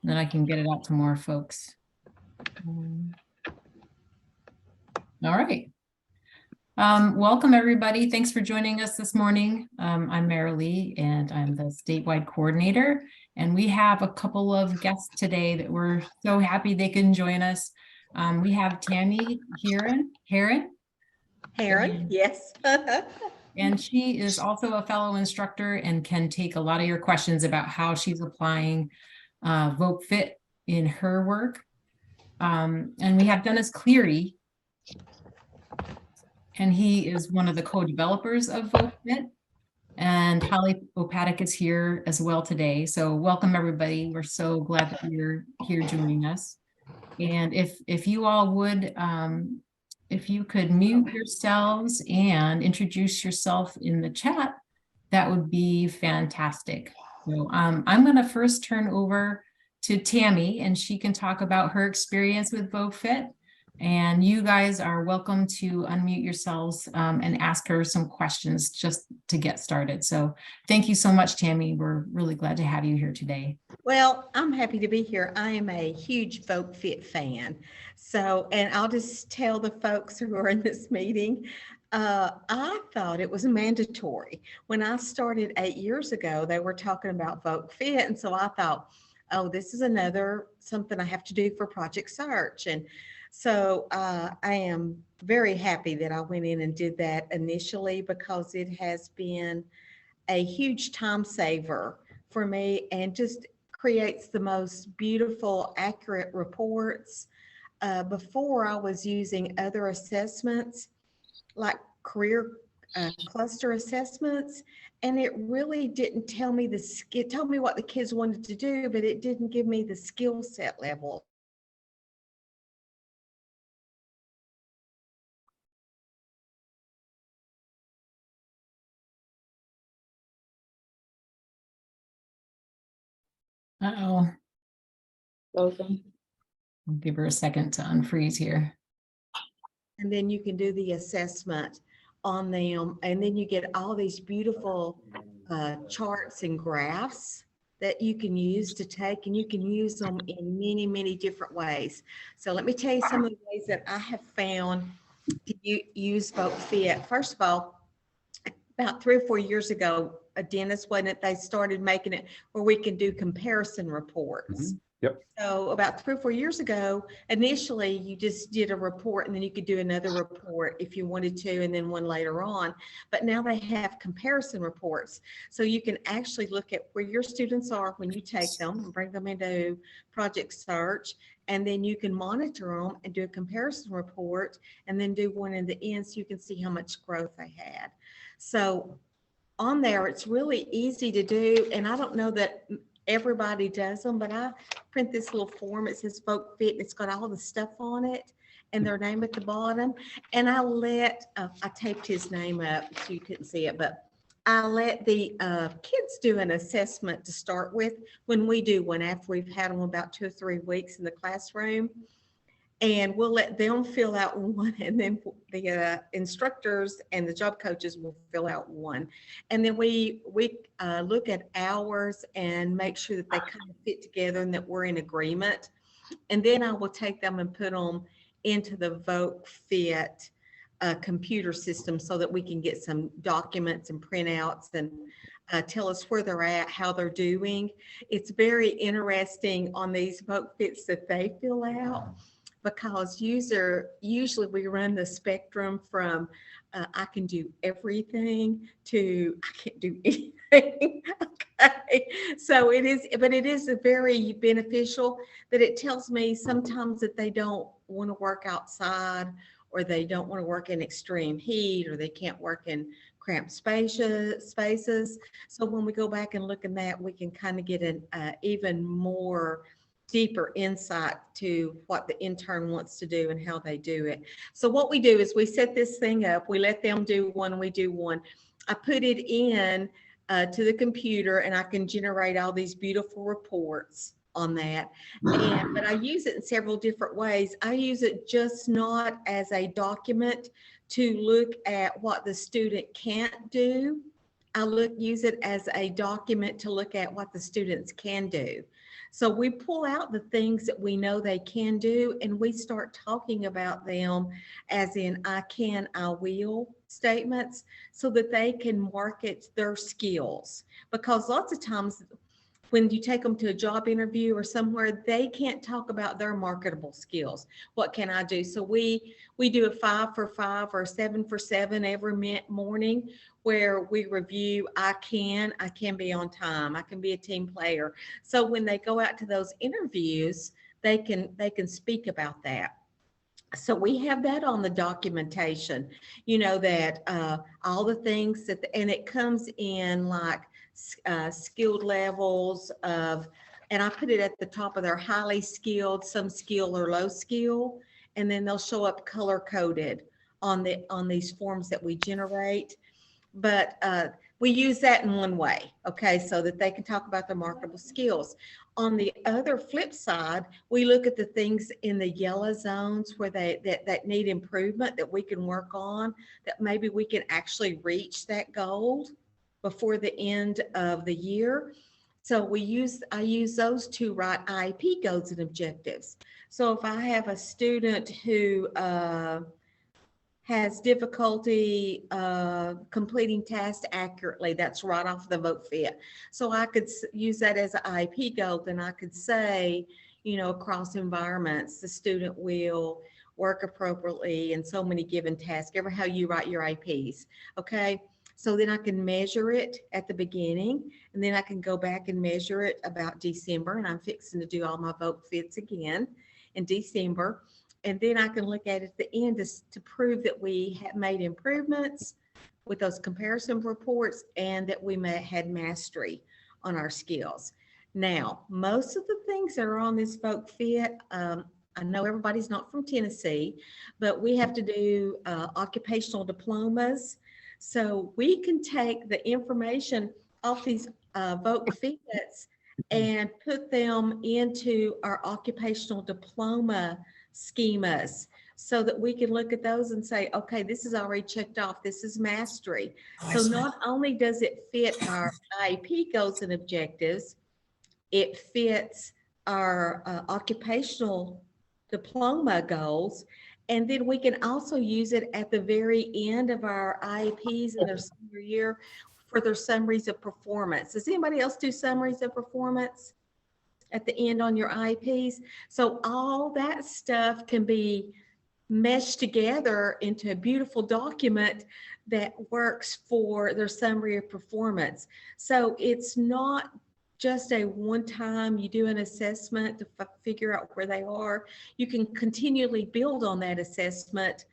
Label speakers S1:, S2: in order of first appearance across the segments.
S1: then I can get it out to more folks. All right. Welcome, everybody. Thanks for joining us this morning. I'm Marilee, and I'm the statewide coordinator. And we have a couple of guests today that we're so happy they can join us. We have Tammy Hearon,
S2: yes.
S1: And she is also a fellow instructor and can take a lot of your questions about how she's applying Vogue Fit in her work. And we have Dennis Cleary, and he is one of the co-developers of Vogue Fit. And Holly Opatic is here as well today. So welcome, everybody. We're so glad that you're here joining us. And if you all would, if you could mute yourselves and introduce yourself in the chat, that would be fantastic. So I'm going to first turn over to Tammy, and she can talk about her experience with Vogue Fit. And you guys are welcome to unmute yourselves and ask her some questions just to get started. So thank you so much, Tammy. We're really glad to have you here today.
S2: Well, I'm happy to be here. I am a huge VoCFit fan. So, and I'll just tell the folks who are in this meeting, I thought it was mandatory. When I started 8 years ago, they were talking about VoCFit. And so I thought, oh, this is something I have to do for Project Search. And so I am very happy that I went in and did that initially, because it has been a huge time saver for me and just creates the most beautiful, accurate reports. Before, I was using other assessments like career cluster assessments, and it really didn't tell me it told me what the kids wanted to do, but it didn't give me the skill set level.
S1: Uh-oh. I'll give her a second to unfreeze here.
S2: And then you can do the assessment on them. And then you get all these beautiful charts and graphs that you can use to take, and you can use them in many, many different ways. So let me tell you some of the ways that I have found to use VoCFit. First of all, about 3 or 4 years ago, Dennis, wasn't it, they started making it where we can do comparison reports.
S3: Mm-hmm. Yep.
S2: So about 3 or 4 years ago, initially you just did a report, and then you could do another report if you wanted to, and then one later on. But now they have comparison reports. So you can actually look at where your students are when you take them and bring them into Project Search, and then you can monitor them and do a comparison report, and then do one in the end so you can see how much growth they had. So on there, it's really easy to do, and I don't know that everybody does them, but I print this little form. It says VoCFit, and it's got all the stuff on it and their name at the bottom. And I taped his name up so you couldn't see it, but I let the kids do an assessment to start with when we do one after we've had them about 2 or 3 weeks in the classroom. And we'll let them fill out one, and then the instructors and the job coaches will fill out one. And then we look at hours and make sure that they kind of fit together and that we're in agreement. And then I will take them and put them into the VogueFit computer system so that we can get some documents and printouts and tell us where they're at, how they're doing. It's very interesting on these VogueFits that they fill out, because usually we run the spectrum from I can do everything to I can't do anything. Okay, so it is a very beneficial that it tells me sometimes that they don't want to work outside, or they don't want to work in extreme heat, or they can't work in cramped spaces. So when we go back and look at that, we can kind of get an even more deeper insight to what the intern wants to do and how they do it. So what we do is we set this thing up, we let them do one, we do one. I put it in to the computer, and I can generate all these beautiful reports on that. But I use it in several different ways. I use it just not as a document to look at what the student can't do. I use it as a document to look at what the students can do. So we pull out the things that we know they can do, and we start talking about them as in I can, I will statements, so that they can market their skills. Because lots of times when you take them to a job interview or somewhere, they can't talk about their marketable skills. What can I do? So we do a 5 for 5 or 7 for 7 every morning, where we review I can be on time, I can be a team player. So when they go out to those interviews, they can speak about that. So we have that on the documentation, that all the things that, and it comes in like skilled levels of, and I put it at the top of their highly skilled, some skill or low skill, and then they'll show up color coded on these forms that we generate. But we use that in one way, okay, so that they can talk about their marketable skills. On the other flip side, we look at the things in the yellow zones where that need improvement, that we can work on, that maybe we can actually reach that goal before the end of the year. So I use those to write IEP goals and objectives. So if I have a student who has difficulty completing tasks accurately, that's right off the VogueFit. So I could use that as an IEP goal, and I could say, across environments, the student will work appropriately in so many given tasks, ever how you write your IEPs, okay? So then I can measure it at the beginning, and then I can go back and measure it about December, and I'm fixing to do all my VogueFits again in December. And then I can look at it at the end to prove that we have made improvements with those comparison reports, and that we had mastery on our skills. Now, most of the things that are on this VogueFit, I know everybody's not from Tennessee, but we have to do occupational diplomas. So we can take the information off these VogueFits and put them into our occupational diploma schemas, so that we can look at those and say, okay, this is already checked off, this is mastery. So not only does it fit our IEP goals and objectives, it fits our occupational diploma goals. And then we can also use it at the very end of our IEPs in their senior year for their summaries of performance. Does anybody else do summaries of performance at the end on your IEPs? So all that stuff can be meshed together into a beautiful document that works for their summary of performance. So it's not just a one-time you do an assessment to figure out where they are. You can continually build on that assessment,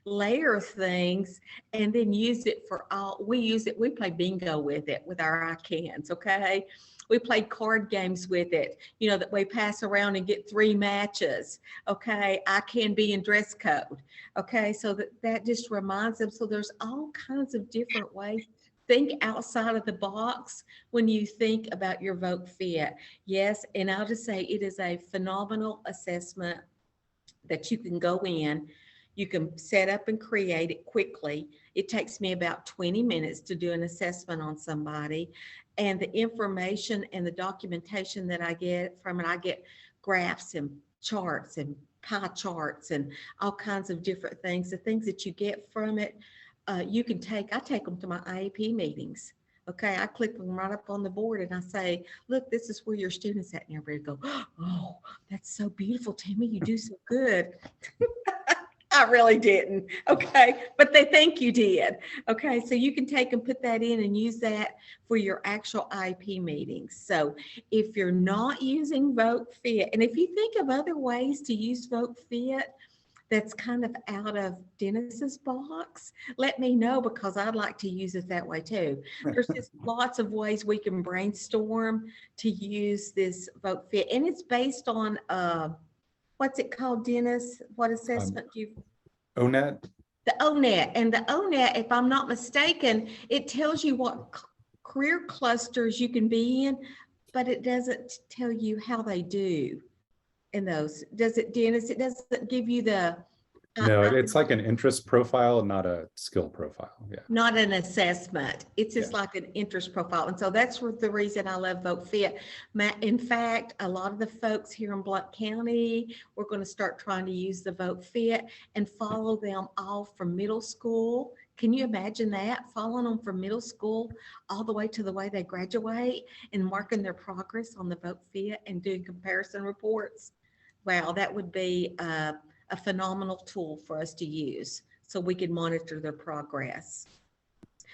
S2: layer things, and then use it for all. We play bingo with it with our I cans, okay? We play card games with it, that we pass around and get 3 matches, okay? I can be in dress code, okay? So that just reminds them. So there's all kinds of different ways. Think outside of the box when you think about your VogueFit. Yes, and I'll just say it is a phenomenal assessment that you can go in. You can set up and create it quickly. It takes me about 20 minutes to do an assessment on somebody. And the information and the documentation that I get from it, I get graphs and charts and pie charts and all kinds of different things. The things that you get from it, I take them to my IEP meetings. Okay, I click them right up on the board and I say, look, this is where your students at. And everybody go, oh, that's so beautiful, Tammy, you do so good. I really didn't, okay, but they think you did. Okay, so you can take and put that in and use that for your actual IEP meetings. So if you're not using VogueFit, and if you think of other ways to use VogueFit that's kind of out of Dennis's box, let me know, because I'd like to use it that way too. There's just lots of ways we can brainstorm to use this VogueFit, and it's based on what's it called, Dennis? What assessment do you?
S3: ONET.
S2: The ONET. And the ONET, if I'm not mistaken, it tells you what career clusters you can be in, but it doesn't tell you how they do in those. Does it, Dennis? It doesn't give you the
S3: No, it's like an interest profile, not a skill profile. Yeah.
S2: Not an assessment. It's just like an interest profile. And so that's the reason I love VogueFit. In fact, a lot of the folks here in Blount County, we're going to start trying to use the VogueFit and follow them all from middle school. Can you imagine that? Following them from middle school all the way to the way they graduate and marking their progress on the VogueFit and doing comparison reports. Wow, that would be a phenomenal tool for us to use so we can monitor their progress.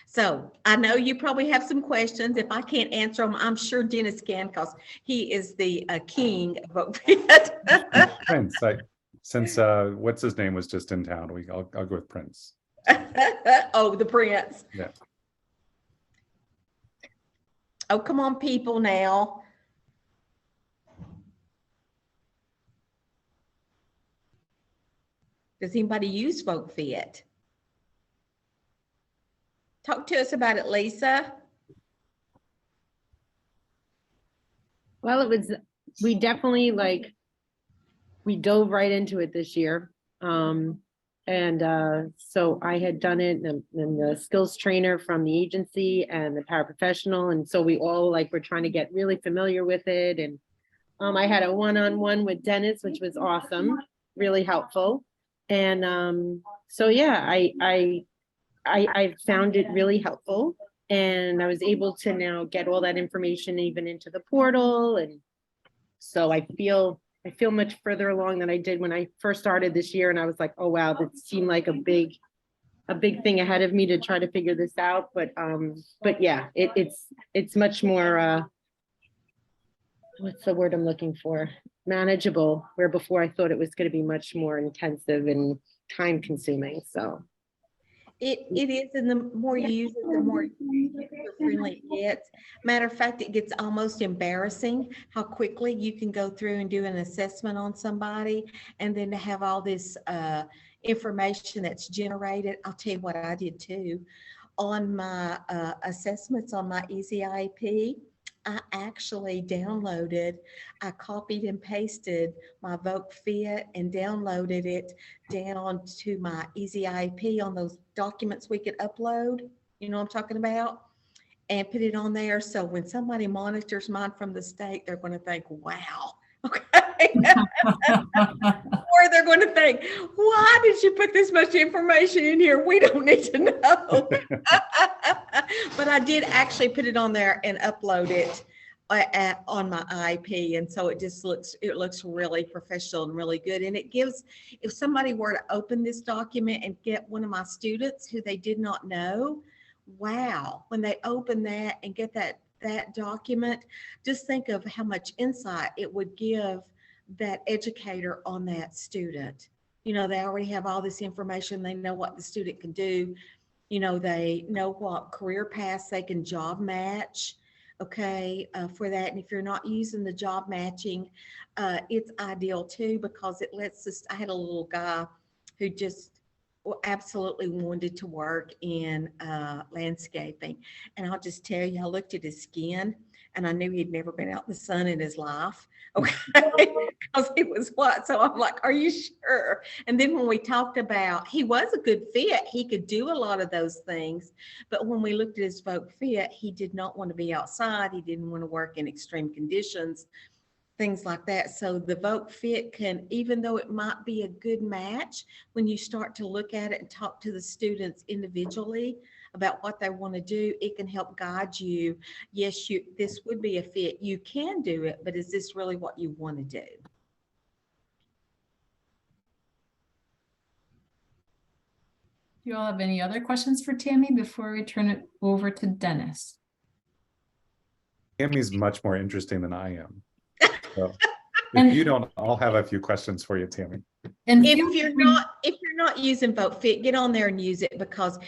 S2: So I know you probably have some questions. If I can't answer them, I'm sure Dennis can, because he is the king of VogueFit.
S3: Prince, since what's his name was just in town, I'll go with Prince.
S2: Oh, the Prince.
S3: Yeah.
S2: Oh, come on, people now. Does anybody use VogueFit? Talk to us about it, Lisa.
S4: Well, we definitely we dove right into it this year. So I had done it, and the skills trainer from the agency and the paraprofessional. And so we all were trying to get really familiar with it. And I had a one-on-one with Dennis, which was awesome, really helpful. And so, yeah, I found it really helpful, and I was able to now get all that information even into the portal. And so I feel much further along than I did when I first started this year. And I was like, oh, wow, that seemed like a big thing ahead of me to try to figure this out. But yeah, it's much more, what's the word I'm looking for? Manageable, where before I thought it was going to be much more intensive and time consuming. So
S2: it is, and the more you use it, the more friendly it gets. Matter of fact, it gets almost embarrassing how quickly you can go through and do an assessment on somebody, and then to have all this information that's generated. I'll tell you what I did too. On my assessments on my Easy IEP, I actually I copied and pasted my VogueFit and downloaded it down to my Easy IEP on those documents we could upload, you know what I'm talking about, and put it on there. So when somebody monitors mine from the state, they're going to think, wow, okay. Or they're going to think, why did you put this much information in here? We don't need to know. But I did actually put it on there and upload it on my IEP. And so it looks really professional and really good. And it gives, if somebody were to open this document and get one of my students who they did not know, wow, when they open that and get that document, just think of how much insight it would give that educator on that student. You know, they already have all this information. They know what the student can do. You know, they know what career paths they can job match, okay, for that. And if you're not using the job matching, it's ideal too, because it lets us, I had a little guy who just absolutely wanted to work in landscaping. And I'll just tell you, I looked at his skin and I knew he'd never been out in the sun in his life. Okay, because he was what? So I'm like, are you sure? And then when we talked about, he was a good fit, he could do a lot of those things. But when we looked at his VogueFit, he did not want to be outside. He didn't want to work in extreme conditions, things like that. So the VogueFit can, even though it might be a good match, when you start to look at it and talk to the students individually about what they want to do, it can help guide you. Yes, this would be a fit. You can do it, but is this really what you want to do?
S1: Do you all have any other questions for Tammy before we turn it over to Dennis?
S3: Tammy's much more interesting than I am. So if you don't, I'll have a few questions for you, Tammy.
S1: And
S2: if you're not using VogueFit, get on there and use it, because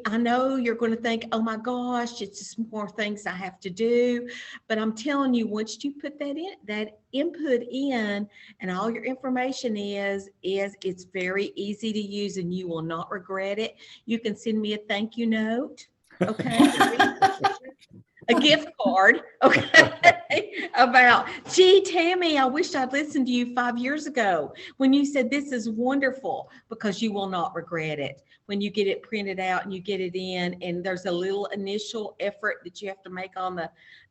S2: I know you're going to think, oh my gosh, it's just more things I have to do. But I'm telling you, once you put that input in, and all your information is it's very easy to use, and you will not regret it. You can send me a thank you note, okay? A gift card, okay? about, gee, Tammy, I wish I'd listened to you 5 years ago when you said this is wonderful, because you will not regret it when you get it printed out and you get it in, and there's a little initial effort that you have to make on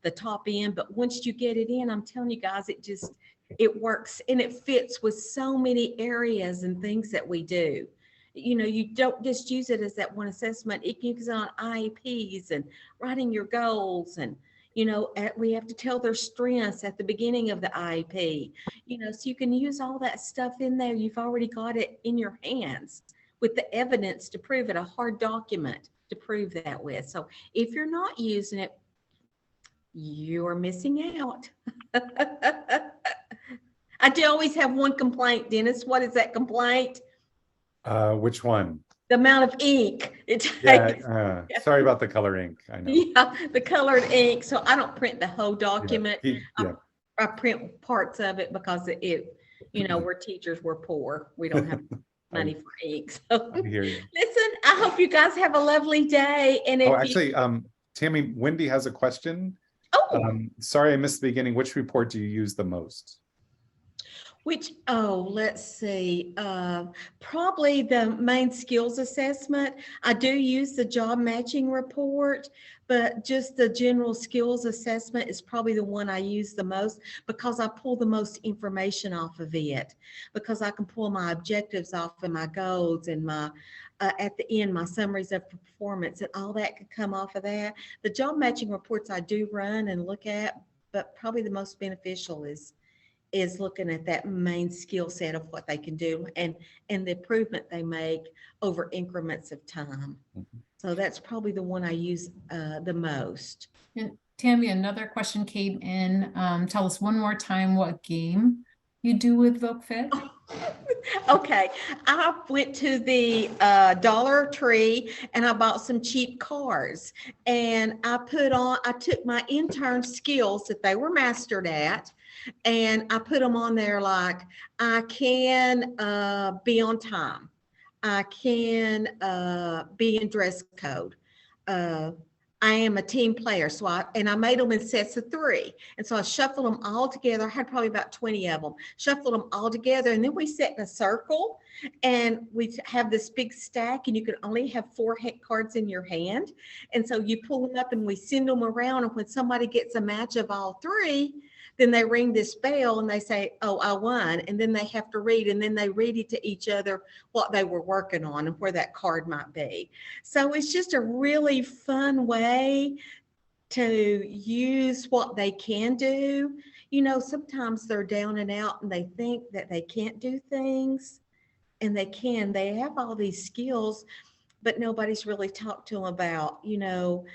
S2: the top end. But once you get it in, I'm telling you guys, it works, and it fits with so many areas and things that we do. You know, you don't just use it as that one assessment. It can use it on IEPs and writing your goals, and you know, we have to tell their strengths at the beginning of the IEP, you know, so you can use all that stuff in there. You've already got it in your hands with the evidence to prove it, a hard document to prove that with. So if you're not using it, you're missing out. I do always have one complaint, Dennis. What is that complaint?
S3: Which one?
S2: The amount of ink it takes.
S3: Yeah, sorry about the color ink. I know.
S2: Yeah, the colored ink. So I don't print the whole document.
S3: Yeah.
S2: I print parts of it because you know, we're teachers, we're poor. We don't have money for ink. So
S3: I hear you.
S2: listen, I hope you guys have a lovely day. And if
S3: Actually, Tammy, Wendy has a question. Sorry, I missed the beginning. Which report do you use the most?
S2: Let's see, probably the main skills assessment. I do use the job matching report, but just the general skills assessment is probably the one I use the most, because I pull the most information off of it, because I can pull my objectives off and my goals and my, at the end, my summaries of performance, and all that could come off of that. The job matching reports I do run and look at, but probably the most beneficial is looking at that main skill set of what they can do and the improvement they make over increments of time.
S3: Mm-hmm.
S2: So that's probably the one I use the most.
S1: And Tammy, another question came in. Tell us one more time what game you do with VogueFit.
S2: Okay, I went to the Dollar Tree and I bought some cheap cars, and I took my intern skills that they were mastered at, and I put them on there, like I can be on time, I can be in dress code, I am a team player. So I made them in sets of 3. And so I shuffled them all together. I had probably about 20 of them, shuffled them all together. And then we sat in a circle and we have this big stack, and you can only have 4 cards in your hand. And so you pull them up and we send them around. And when somebody gets a match of all 3, then they ring this bell and they say, oh, I won. And then they have to read, and then they read it to each other what they were working on and where that card might be. So it's just a really fun way to use what they can do. You know, sometimes they're down and out and they think that they can't do things, and they can. They have all these skills, but nobody's really talked to them about, you know,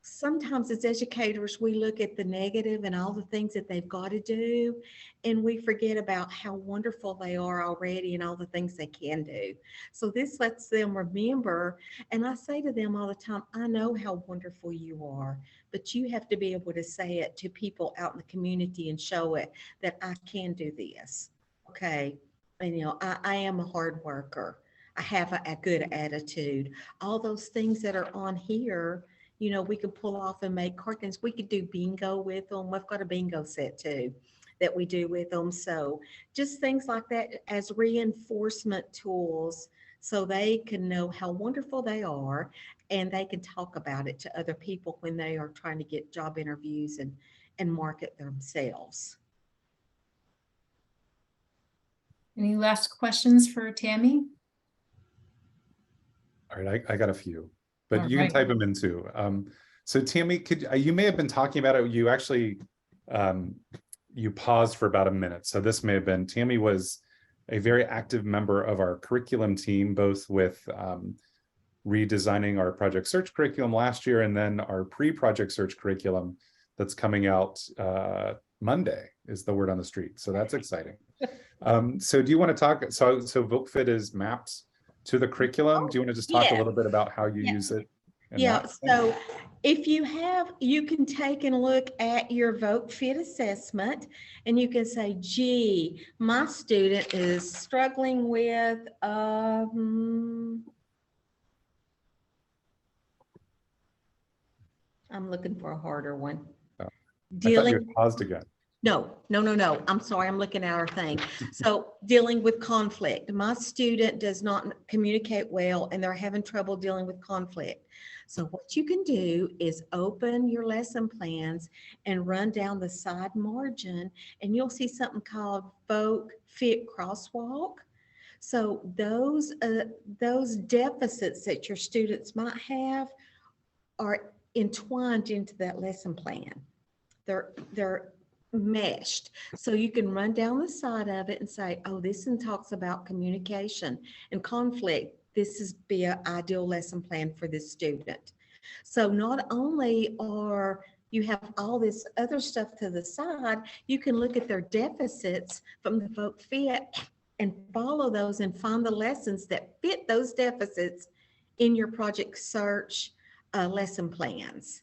S2: sometimes as educators, we look at the negative and all the things that they've got to do, and we forget about how wonderful they are already and all the things they can do. So this lets them remember, and I say to them all the time, I know how wonderful you are, but you have to be able to say it to people out in the community and show it that I can do this. Okay. And, you know, I am a hard worker. I have a good attitude. All those things that are on here, you know, we could pull off and make cartons. We could do bingo with them. We've got a bingo set too that we do with them. So just things like that as reinforcement tools, so they can know how wonderful they are, and they can talk about it to other people when they are trying to get job interviews and market themselves.
S3: Any last questions for Tammy? All right, I got a few, but you can type them in too. So Tammy, you may have been talking about it. You actually, you paused for about a minute. So this may have been, Tammy was a very active member of our curriculum team, both with redesigning our project search curriculum last year, and then our pre-project search curriculum that's coming out Monday is the word on the street. So that's exciting. So do you want to talk, so VogueFit is mapped to the curriculum. Do you want to just talk a little bit about how you use it?
S2: Yeah, so if you have, you can take and look at your VogueFit assessment, and you can say, gee, my student is struggling with, I'm looking for a harder one.
S3: I thought you
S2: Dealing,
S3: had paused again.
S2: no. I'm sorry, I'm looking at our thing. So dealing with conflict. My student does not communicate well and they're having trouble dealing with conflict. So what you can do is open your lesson plans and run down the side margin and you'll see something called VogueFit crosswalk. So those deficits that your students might have are entwined into that lesson plan. They're meshed. So you can run down the side of it and say, oh, this one talks about communication and conflict. This is be an ideal lesson plan for this student. So not only are you have all this other stuff to the side, you can look at their deficits from the VogueFit and follow those and find the lessons that fit those deficits in your project search lesson plans.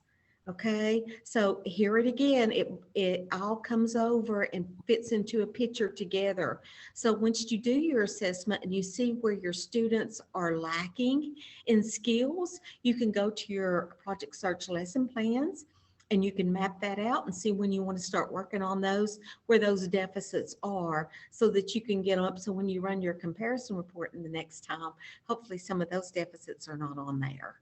S2: Okay, so here it again, it all comes over and fits into a picture together. So once you do your assessment and you see where your students are lacking in skills, you can go to your project search lesson plans and you can map that out and see when you want to start working on those, where those deficits are, so that you can get them up. So when you run your comparison report in the next time, hopefully some of those deficits are not on there.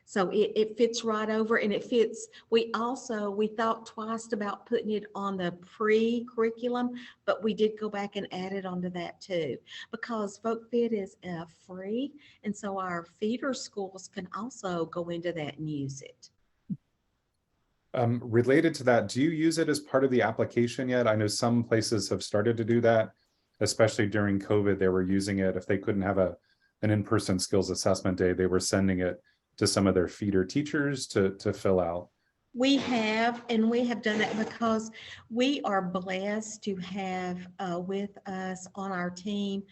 S2: So it fits right over and it fits. We thought twice about putting it on the pre-curriculum, but we did go back and add it onto that too, because VogueFit is free. And so our feeder schools can also go into that and use it.
S3: Related to that, do you use it as part of the application yet? I know some places have started to do that, especially during COVID. They were using it. If they couldn't have an in-person skills assessment day, they were sending it to some of their feeder teachers to fill out.
S2: We have done that because we are blessed to have with us on our team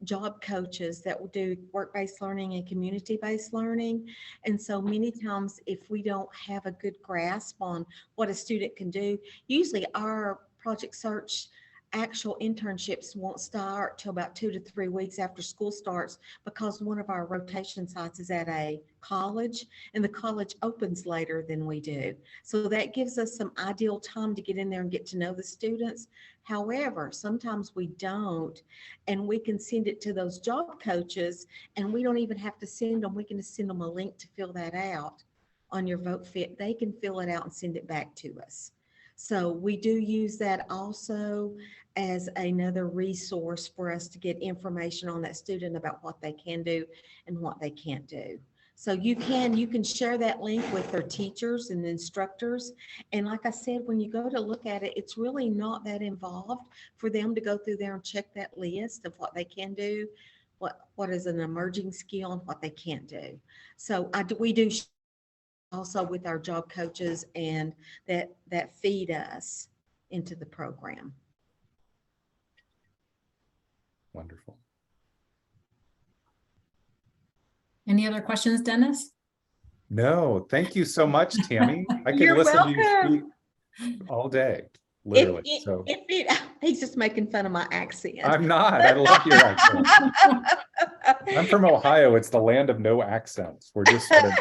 S2: job coaches that will do work-based learning and community-based learning. And so many times if we don't have a good grasp on what a student can do, usually our project search actual internships won't start till about 2 to 3 weeks after school starts, because one of our rotation sites is at a college and the college opens later than we do. So that gives us some ideal time to get in there and get to know the students. However, sometimes we don't, and we can send it to those job coaches and we don't even have to send them. We can just send them a link to fill that out on your VogueFit. They can fill it out and send it back to us. So we do use that also as another resource for us to get information on that student about what they can do and what they can't do. So you can share that link with their teachers and instructors. And like I said, when you go to look at it, it's really not that involved for them to go through there and check that list of what they can do, what is an emerging skill and what they can't do. So we do also with our job coaches and that feed us into the program.
S3: Wonderful.
S1: Any other questions, Dennis?
S3: No, thank you so much, Tammy. I could
S2: You're
S3: listen to you
S2: welcome.
S3: speak all day, literally.
S2: He's just making fun of my accent.
S3: I'm not. I love your accent. I'm from Ohio. It's the land of no accents. We're just sort of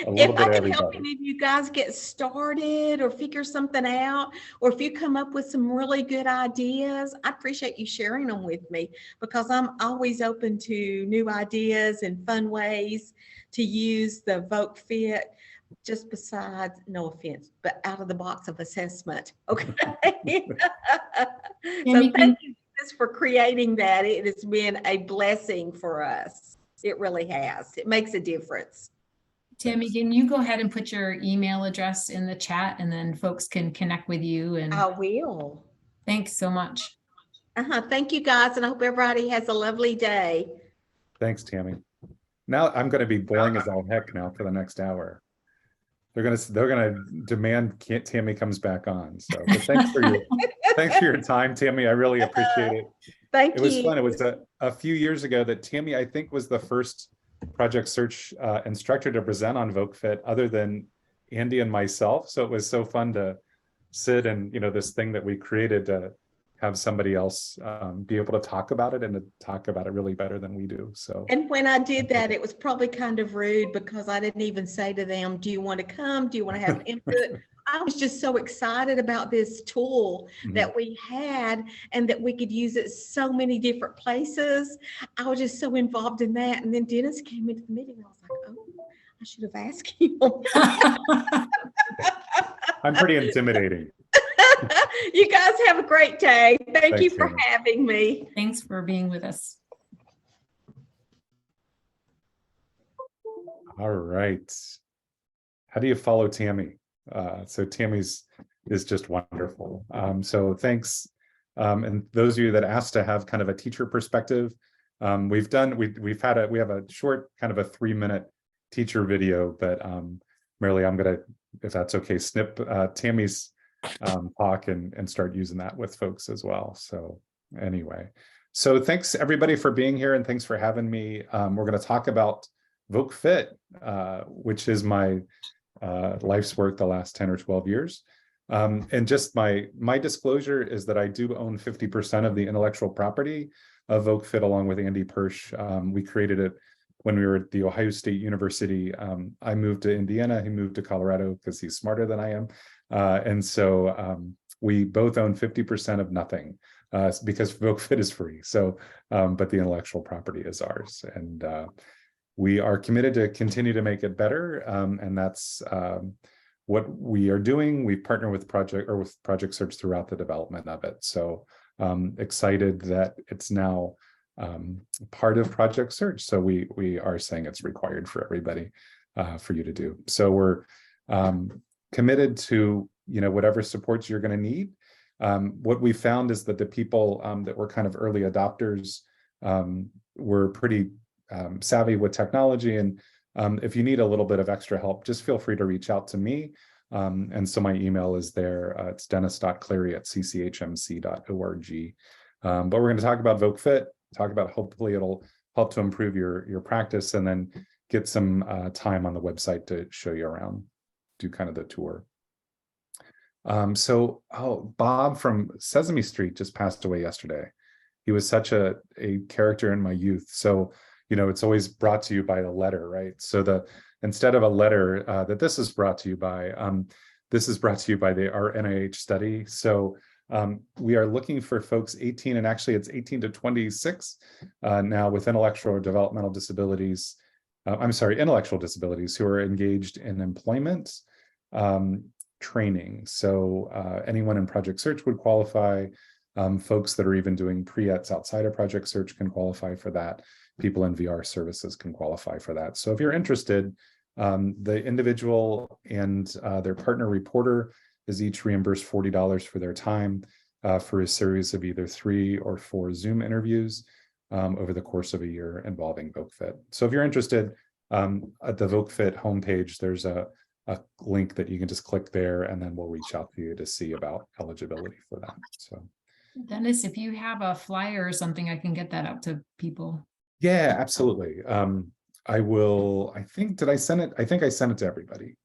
S3: a little bit
S2: If I can
S3: everybody.
S2: help any of you guys get started or figure something out, or if you come up with some really good ideas, I appreciate you sharing them with me, because I'm always open to new ideas and fun ways to use the VogueFit, just besides, no offense, but out of the box of assessment. Okay. So thank you for creating that. It has been a blessing for us. It really has. It makes a difference.
S1: Tammy, can you go ahead and put your email address in the chat and then folks can connect with you? And
S2: I will.
S1: thanks so much.
S2: Thank you guys. And I hope everybody has a lovely day.
S3: Thanks, Tammy. Now I'm going to be boring as all heck now for the next hour. They're gonna demand Tammy comes back on. So but thanks for your time, Tammy. I really appreciate it.
S2: Thank you.
S3: It was fun. It was a few years ago that Tammy, I think, was the first project search instructor to present on VogueFit other than Andy and myself. So it was so fun to sit and, this thing that we created to have somebody else be able to talk about it and to talk about it really better than we do. So.
S2: And when I did that, it was probably kind of rude because I didn't even say to them, do you want to come? Do you want to have input? I was just so excited about this tool
S3: Mhm.
S2: that we had and that we could use it so many different places. I was just so involved in that. And then Dennis came into the meeting and I was like, oh, I should have asked him.
S3: I'm pretty intimidating.
S2: You guys have a great day. Thank you
S3: Thanks,
S2: for
S3: Hannah.
S2: having me.
S1: Thanks for being with us.
S3: All right. How do you follow Tammy? So Tammy's is just wonderful. So thanks. And those of you that asked to have kind of a teacher perspective, we have a short kind of a 3-minute teacher video, but Marilee, I'm gonna, if that's okay, snip Tammy's talk and start using that with folks as well. So anyway, so thanks everybody for being here and thanks for having me. We're going to talk about VogueFit, which is my life's work the last 10 or 12 years. And just my disclosure is that I do own 50% of the intellectual property of VogueFit along with Andy Persh. We created it when we were at the Ohio State University. I moved to Indiana, he moved to Colorado because he's smarter than I am. And so we both own 50% of nothing because VogueFit is free. So, but the intellectual property is ours. And we are committed to continue to make it better. And that's what we are doing. We partner with Project Search throughout the development of it. So excited that it's now part of Project Search. So we are saying it's required for everybody for you to do. So we're committed to, whatever supports you're going to need. What we found is that the people that were kind of early adopters were pretty savvy with technology. And if you need a little bit of extra help, just feel free to reach out to me. And so my email is there. It's dennis.cleary@cchmc.org. But we're going to talk about VogueFit, talk about hopefully it'll help to improve your practice, and then get some time on the website to show you around, do kind of the tour. Bob from Sesame Street just passed away yesterday. He was such a character in my youth. So, it's always brought to you by a letter, right? So instead of a letter that this is brought to you by, this is brought to you by our NIH study. So we are looking for folks 18, and actually it's 18 to 26 now with intellectual or developmental disabilities. Intellectual disabilities who are engaged in employment training. So anyone in Project Search would qualify. Folks that are even doing pre-ETs outside of Project Search can qualify for that. People in VR services can qualify for that. So if you're interested, the individual and their partner reporter is each reimbursed $40 for their time for a series of either 3 or 4 Zoom interviews over the course of a year involving VogueFit. So if you're interested, at the VogueFit homepage, there's a link that you can just click there, and then we'll reach out to you to see about eligibility for that. So,
S1: Dennis, if you have a flyer or something, I can get that out to people.
S3: Yeah, absolutely. I will. I think, did I send it? I think I sent it to everybody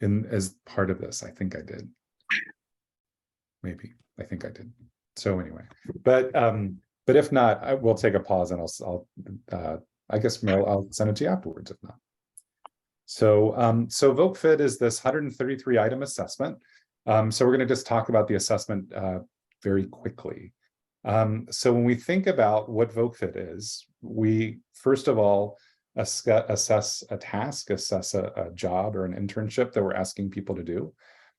S3: as part of this. I think I did. Maybe. I think I did. So anyway, but if not, I will take a pause and I guess I'll send it to you afterwards if not. So VogueFit is this 133 item assessment. So we're going to just talk about the assessment very quickly. So when we think about what VogueFit is, we first of all assess a task, assess a job or an internship that we're asking people to do.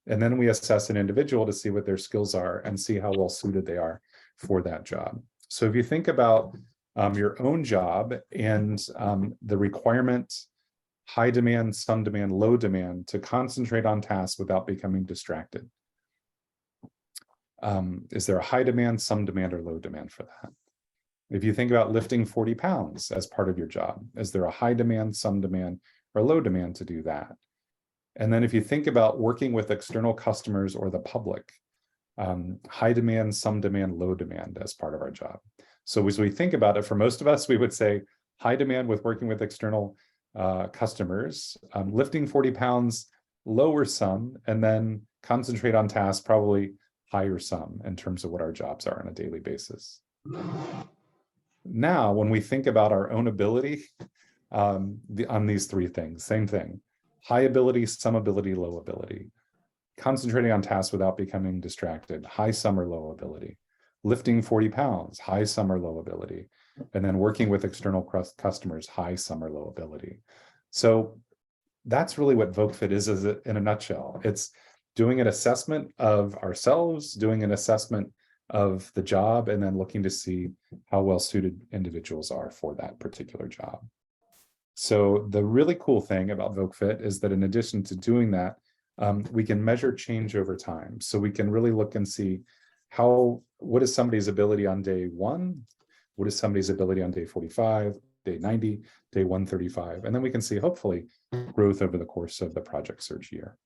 S3: And then we assess an individual to see what their skills are and see how well suited they are for that job. So if you think about your own job and the requirement, high demand, some demand, low demand, to concentrate on tasks without becoming distracted. Is there a high demand, some demand, or low demand for that? If you think about lifting 40 pounds as part of your job, is there a high demand, some demand, or low demand to do that? And then if you think about working with external customers or the public, high demand, some demand, low demand as part of our job. So as we think about it, for most of us, we would say high demand with working with external customers, lifting 40 pounds, lower some, and then concentrate on tasks, probably higher some in terms of what our jobs are on a daily basis. Now, when we think about our own ability on these 3 things, same thing, high ability, some ability, low ability. concentrating on tasks without becoming distracted, high sum or low ability, lifting 40 pounds, high sum or low ability, and then working with external customers, high sum or low ability. So that's really what VogueFit is in a nutshell. It's doing an assessment of ourselves, doing an assessment of the job, and then looking to see how well suited individuals are for that particular job. So the really cool thing about VogueFit is that in addition to doing that, we can measure change over time. So we can really look and see what is somebody's ability on day 1, what is somebody's ability on day 45, day 90, day 135, and then we can see hopefully growth over the course of the project search year.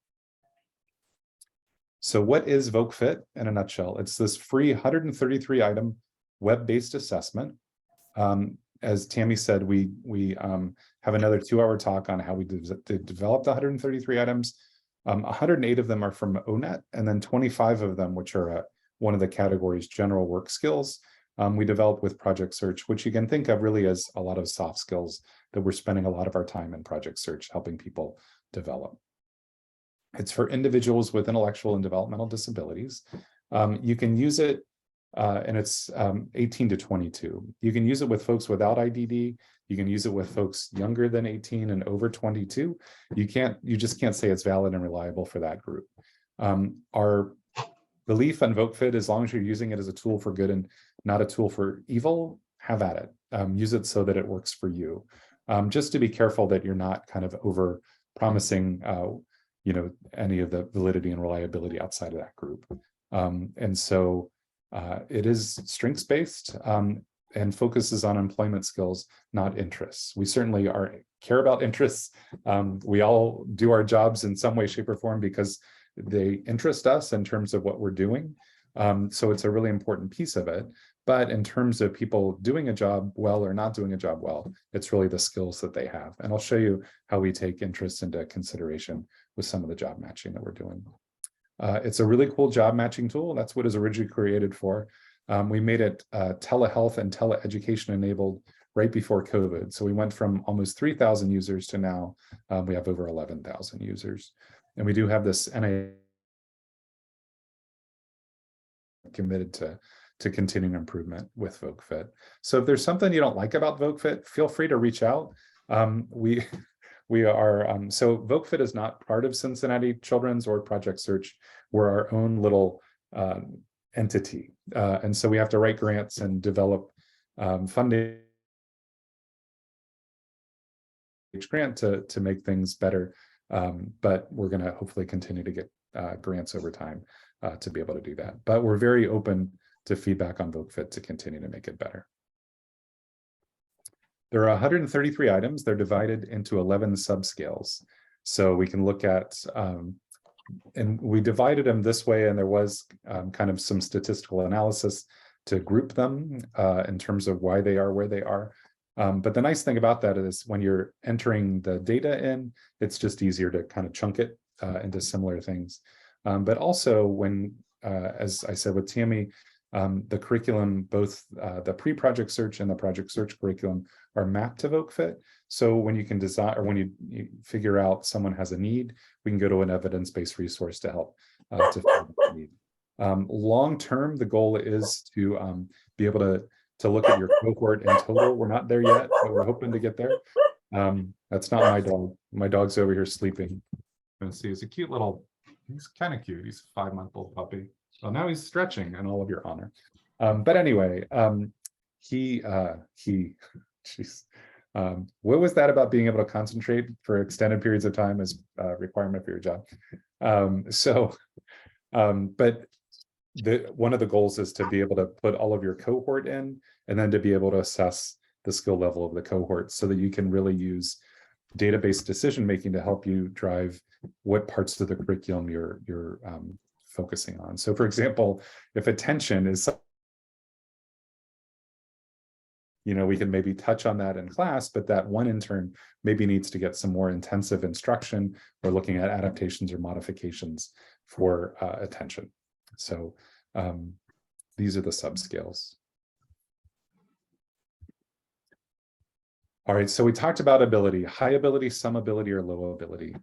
S3: So what is VogueFit in a nutshell? It's this free 133 item web-based assessment. As Tammy said, we have another 2-hour talk on how we developed 133 items. 108 of them are from ONET, and then 25 of them, which are one of the categories, general work skills, we developed with Project Search, which you can think of really as a lot of soft skills that we're spending a lot of our time in Project Search helping people develop. It's for individuals with intellectual and developmental disabilities. You can use it, and it's 18 to 22. You can use it with folks without IDD. You can use it with folks younger than 18 and over 22. You just can't say it's valid and reliable for that group. Our belief on VogueFit, as long as you're using it as a tool for good and not a tool for evil, have at it. Use it so that it works for you. Just to be careful that you're not kind of over promising any of the validity and reliability outside of that group. And so it is strengths-based and focuses on employment skills, not interests. We certainly care about interests. We all do our jobs in some way, shape, or form because they interest us in terms of what we're doing. So it's a really important piece of it. But in terms of people doing a job well or not doing a job well, it's really the skills that they have. And I'll show you how we take interest into consideration with some of the job matching that we're doing. It's a really cool job matching tool. That's what it was originally created for. We made it telehealth and teleeducation enabled right before COVID. So we went from almost 3,000 users to now we have over 11,000 users. And we do have this NIH committed to continuing improvement with VogueFit. So if there's something you don't like about VogueFit, feel free to reach out. We are, so VogueFit is not part of Cincinnati Children's or Project Search. We're our own little entity. And so we have to write grants and develop funding each grant to make things better. But we're going to hopefully continue to get grants over time to be able to do that. But we're very open to feedback on VogueFit to continue to make it better. There are 133 items. They're divided into 11 subscales. So we can look at, and we divided them this way, and there was kind of some statistical analysis to group them in terms of why they are where they are. But the nice thing about that is when you're entering the data in, it's just easier to kind of chunk it into similar things. But also when, as I said with Tammy, the curriculum, both the pre-project search and the project search curriculum are mapped to VogueFit. So when you can design, or when you figure out someone has a need, we can go to an evidence-based resource to help to fill the need. Long-term, the goal is to be able to look at your cohort in total. We're not there yet, but we're hoping to get there. That's not my dog. My dog's over here sleeping. Let's see, he's a cute little, he's kind of cute. He's a 5-month-old puppy. Well, now he's stretching in all of your honor. But anyway, geez. What was that about being able to concentrate for extended periods of time as a requirement for your job? But one of the goals is to be able to put all of your cohort in, and then to be able to assess the skill level of the cohort so that you can really use database decision-making to help you drive what parts of the curriculum you're focusing on. So for example, if attention is, we can maybe touch on that in class, but that one intern maybe needs to get some more intensive instruction or looking at adaptations or modifications for attention. So these are the subscales. All right, so we talked about ability, high ability, some ability, or low ability.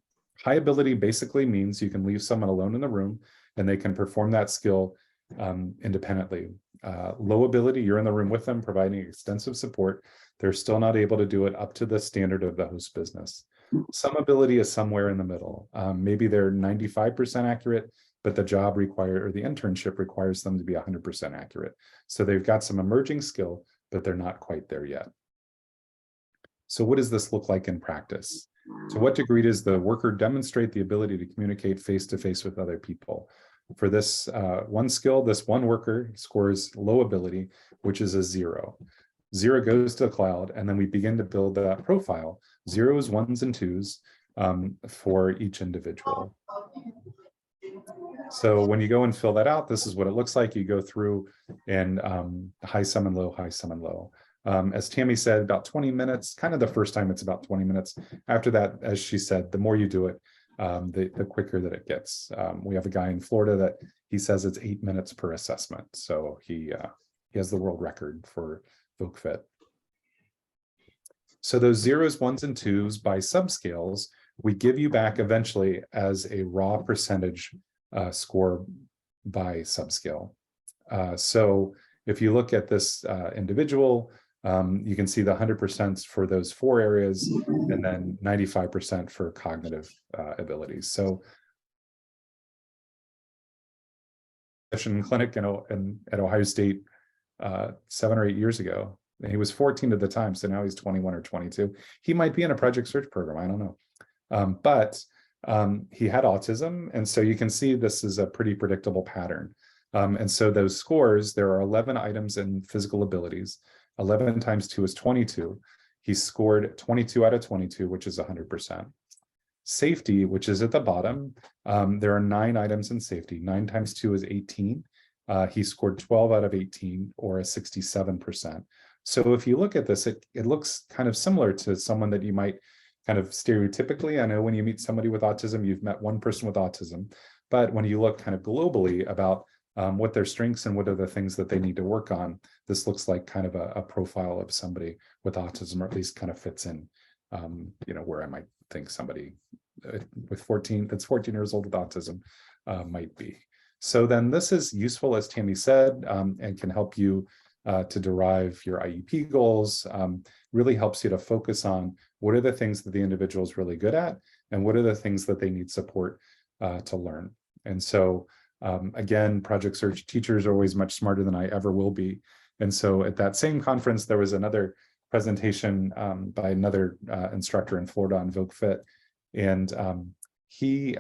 S3: High ability basically means you can leave someone alone in the room and they can perform that skill independently. Low ability, you're in the room with them, providing extensive support. They're still not able to do it up to the standard of the host business. Some ability is somewhere in the middle. Maybe they're 95% accurate, but the job required or the internship requires them to be 100% accurate. So they've got some emerging skill, but they're not quite there yet. So what does this look like in practice? To what degree does the worker demonstrate the ability to communicate face-to-face with other people? For this one skill, this one worker scores low ability, which is a 0. 0 goes to the cloud, and then we begin to build that profile, 0s, 1s, and 2s for each individual. So when you go and fill that out, this is what it looks like. You go through and high, some, and low, high, some, and low. As Tammy said, about 20 minutes, kind of the first time it's about 20 minutes. After that, as she said, the more you do it, the quicker that it gets. We have a guy in Florida that he says it's 8 minutes per assessment. So he has the world record for VogueFit. So those 0s, 1s, and 2s by subscales, we give you back eventually as a raw percentage score by subscale. So if you look at this individual, you can see the 100% for those 4 areas, and then 95% for cognitive abilities. So in clinic at Ohio State 7 or 8 years ago, and he was 14 at the time, so now he's 21 or 22. He might be in a project search program, I don't know. But he had autism, and so you can see this is a pretty predictable pattern. And so those scores, there are 11 items in physical abilities. 11 times 2 is 22. He scored 22 out of 22, which is 100%. Safety, which is at the bottom, there are 9 items in safety. 9 times 2 is 18. He scored 12 out of 18, or a 67%. So if you look at this, it looks kind of similar to someone that you might kind of stereotypically, I know when you meet somebody with autism, you've met one person with autism, but when you look kind of globally about what their strengths and what are the things that they need to work on, this looks like kind of a profile of somebody with autism, or at least kind of fits in, where I might think somebody with 14 years old with autism might be. So then this is useful, as Tammy said, and can help you to derive your IEP goals, really helps you to focus on what are the things that the individual is really good at, and what are the things that they need support to learn. And so again, project search teachers are always much smarter than I ever will be. And so at that same conference, there was another presentation by another instructor in Florida on Vogue Fit. And he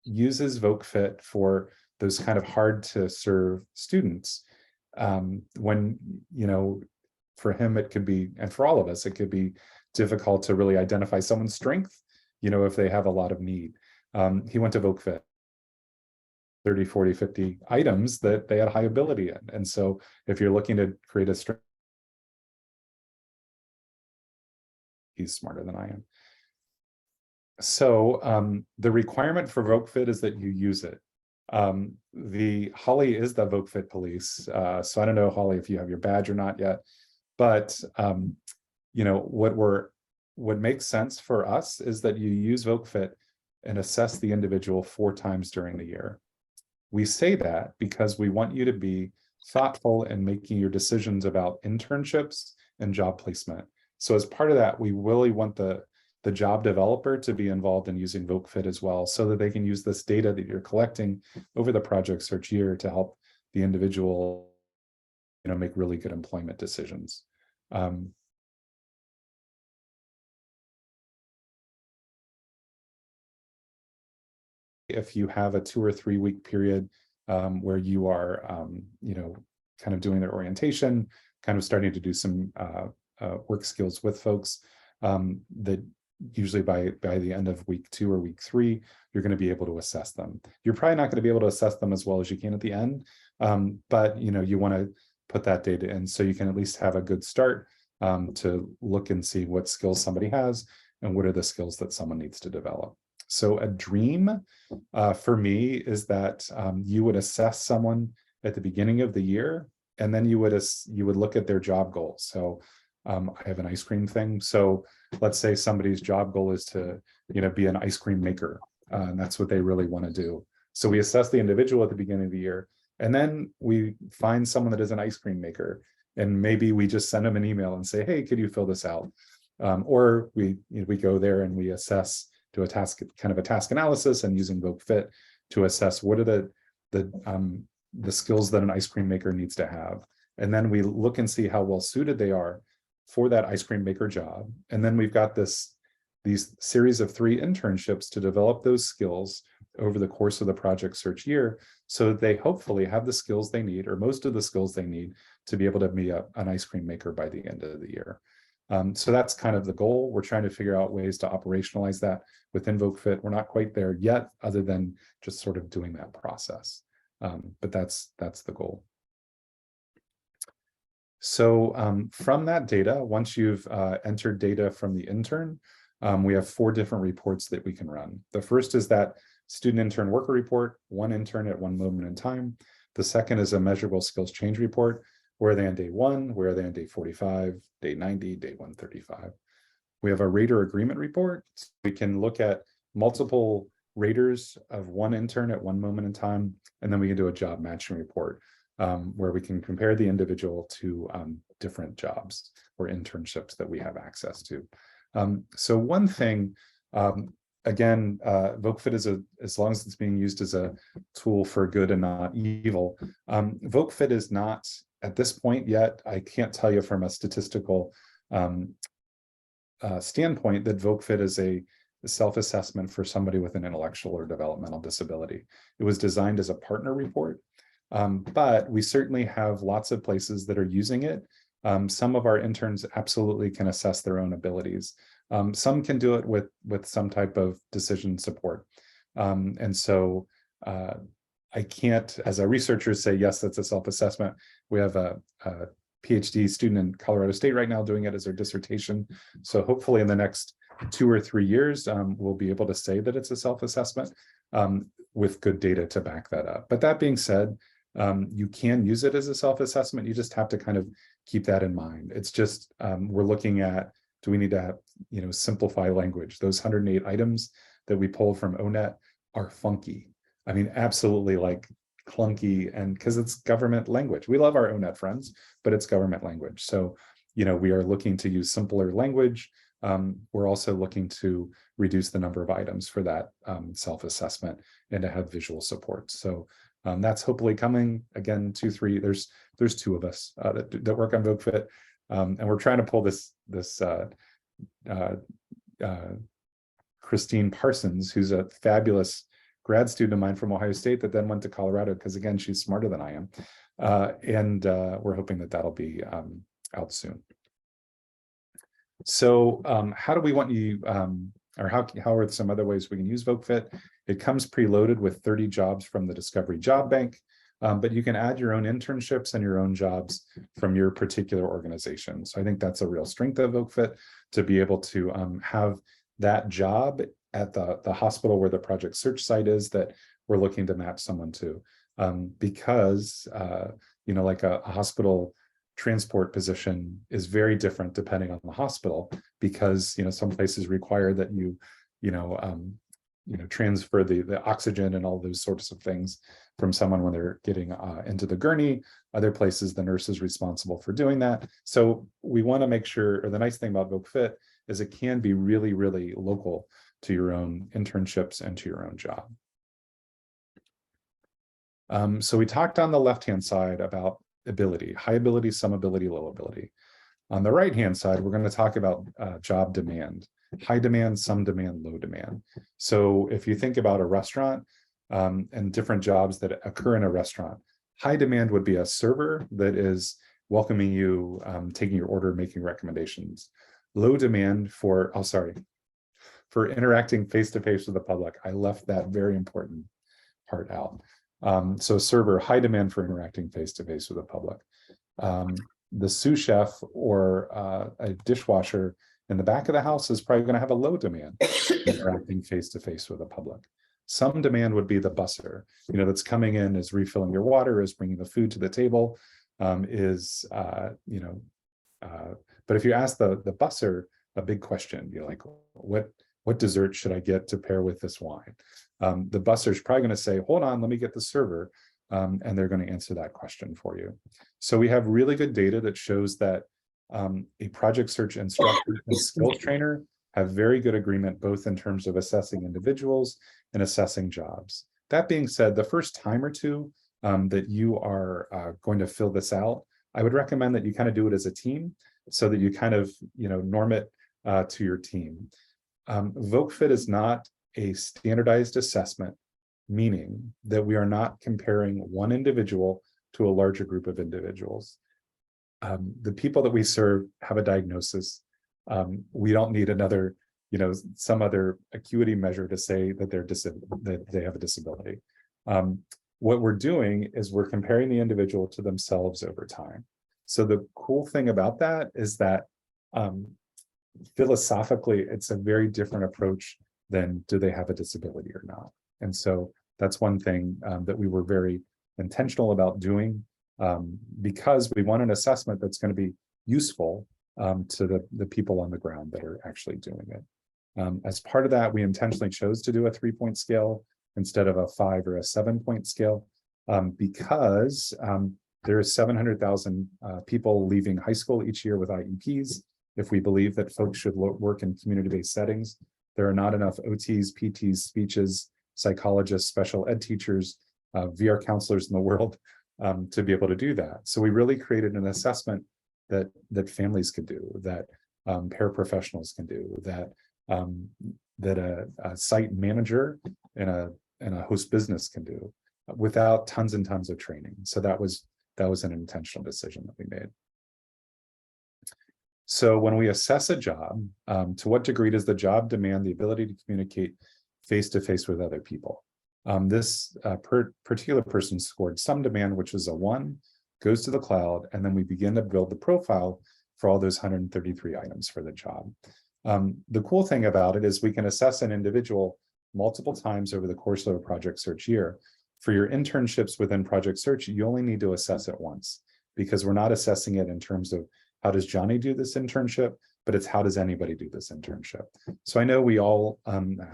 S3: uses Vogue Fit for those kind of hard to serve students. When, for him, it could be, and for all of us, it could be difficult to really identify someone's strength, if they have a lot of need. He went to Vogue Fit. 30, 40, 50 items that they had high ability in. And so if you're looking to create a strength, he's smarter than I am. So the requirement for VogueFit is that you use it. Holly is the VogueFit police. So I don't know, Holly, if you have your badge or not yet, but what makes sense for us is that you use VogueFit and assess the individual 4 times during the year. We say that because we want you to be thoughtful in making your decisions about internships and job placement. So as part of that, we really want the job developer to be involved in using VogueFit as well, so that they can use this data that you're collecting over the project search year to help the individual, make really good employment decisions. If you have a 2 or 3 week period where you are, kind of doing their orientation, kind of starting to do some work skills with folks, that usually by the end of week 2 or week 3, you're going to be able to assess them. You're probably not going to be able to assess them as well as you can at the end, but you want to put that data in so you can at least have a good start to look and see what skills somebody has and what are the skills that someone needs to develop. So a dream for me is that you would assess someone at the beginning of the year, and then you would look at their job goals. So I have an ice cream thing. So let's say somebody's job goal is to, be an ice cream maker. And that's what they really want to do. So we assess the individual at the beginning of the year, and then we find someone that is an ice cream maker. And maybe we just send them an email and say, hey, could you fill this out? Or we go there and we assess, do a task, kind of a task analysis, and using VogueFit to assess what are the skills that an ice cream maker needs to have. And then we look and see how well suited they are for that ice cream maker job. And then we've got these series of 3 internships to develop those skills over the course of the project search year, so that they hopefully have the skills they need, or most of the skills they need, to be able to be an ice cream maker by the end of the year. So that's kind of the goal. We're trying to figure out ways to operationalize that within VogueFit. We're not quite there yet, other than just sort of doing that process. But that's the goal. So from that data, once you've entered data from the intern, we have 4 different reports that we can run. The first is that student intern worker report, 1 intern at 1 moment in time. The second is a measurable skills change report. Where are they on day 1? Where are they on day 45, day 90, day 135? We have a rater agreement report. We can look at multiple raters of 1 intern at 1 moment in time, and then we can do a job matching report where we can compare the individual to different jobs or internships that we have access to. So one thing, again, VogueFit is as long as it's being used as a tool for good and not evil, VogueFit is not, at this point yet, I can't tell you from a statistical standpoint that VogueFit is a self-assessment for somebody with an intellectual or developmental disability. It was designed as a partner report, but we certainly have lots of places that are using it. Some of our interns absolutely can assess their own abilities. Some can do it with some type of decision support. And so I can't, as a researcher, say, yes, that's a self-assessment. We have a PhD student in Colorado State right now doing it as their dissertation. So hopefully in the next 2 or 3 years, we'll be able to say that it's a self-assessment with good data to back that up. But that being said, you can use it as a self-assessment. You just have to kind of keep that in mind. It's just, we're looking at, do we need to have, simplify language? Those 108 items that we pulled from ONET are funky. I mean, absolutely like clunky, and because it's government language. We love our ONET friends, but it's government language. So, we are looking to use simpler language. We're also looking to reduce the number of items for that self-assessment and to have visual support. So that's hopefully coming. Again, 2, 3, there's 2 of us that work on VogueFit. And we're trying to pull this Christine Parsons, who's a fabulous grad student of mine from Ohio State that then went to Colorado, because again, she's smarter than I am. And we're hoping that that'll be out soon. So how do we want you, or how are some other ways we can use VogueFit? It comes preloaded with 30 jobs from the Discovery Job Bank, but you can add your own internships and your own jobs from your particular organization. So I think that's a real strength of VogueFit, to be able to have that job at the hospital where the project search site is that we're looking to match someone to, because like a hospital transport position is very different depending on the hospital, because some places require that you transfer the oxygen and all those sorts of things from someone when they're getting into the gurney. Other places, the nurse is responsible for doing that. So we want to make sure, or the nice thing about VogueFit is it can be really, really local to your own internships and to your own job. So we talked on the left-hand side about ability, high ability, some ability, low ability. On the right-hand side, we're going to talk about job demand, high demand, some demand, low demand. So if you think about a restaurant and different jobs that occur in a restaurant, high demand would be a server that is welcoming you, taking your order, making recommendations. Low demand for interacting face-to-face with the public. I left that very important part out. So server, high demand for interacting face-to-face with the public. The sous chef or a dishwasher in the back of the house is probably going to have a low demand interacting face-to-face with the public. Some demand would be the busser, that's coming in, is refilling your water, is bringing the food to the table, is But if you ask the busser a big question, you're like, what dessert should I get to pair with this wine? The busser's probably going to say, hold on, let me get the server. And they're going to answer that question for you. So we have really good data that shows that a project search instructor and skills trainer have very good agreement, both in terms of assessing individuals and assessing jobs. That being said, the first time or two that you are going to fill this out, I would recommend that you kind of do it as a team so that you kind of, norm it to your team. VogueFit is not a standardized assessment, meaning that we are not comparing one individual to a larger group of individuals. The people that we serve have a diagnosis. We don't need another, some other acuity measure to say that that they have a disability. What we're doing is we're comparing the individual to themselves over time. So the cool thing about that is that philosophically, it's a very different approach than do they have a disability or not. And so that's one thing that we were very intentional about doing because we want an assessment that's going to be useful to the people on the ground that are actually doing it. As part of that, we intentionally chose to do a 3-point scale instead of a 5 or a 7-point scale because there is 700,000 people leaving high school each year with IEPs. If we believe that folks should work in community-based settings, there are not enough OTs, PTs, speeches, psychologists, special ed teachers, VR counselors in the world to be able to do that. So we really created an assessment that families could do, that paraprofessionals can do, that a site manager and a host business can do without tons and tons of training. So that was an intentional decision that we made. So when we assess a job, to what degree does the job demand the ability to communicate face-to-face with other people? This particular person scored some demand, which is a 1, goes to the cloud, and then we begin to build the profile for all those 133 items for the job. The cool thing about it is we can assess an individual multiple times over the course of a project search year. For your internships within project search, you only need to assess it once because we're not assessing it in terms of how does Johnny do this internship, but it's how does anybody do this internship. So I know we all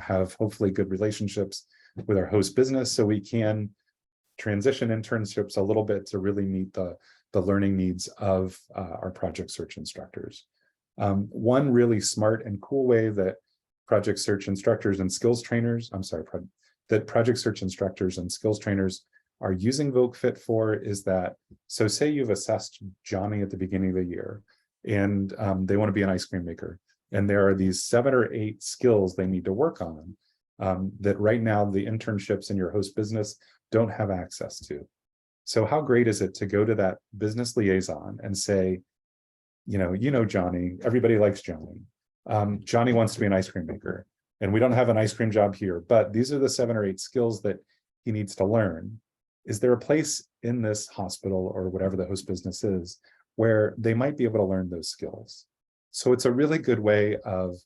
S3: have hopefully good relationships with our host business, so we can transition internships a little bit to really meet the learning needs of our project search instructors. One really smart and cool way that project search instructors and skills trainers, that project search instructors and skills trainers are using VogueFit for is that, so say you've assessed Johnny at the beginning of the year and they want to be an ice cream maker. And there are these 7 or 8 skills they need to work on that right now the internships in your host business don't have access to. So how great is it to go to that business liaison and say, Johnny, everybody likes Johnny. Johnny wants to be an ice cream maker and we don't have an ice cream job here, but these are the 7 or 8 skills that he needs to learn. Is there a place in this hospital or whatever the host business is where they might be able to learn those skills? So it's a really good way of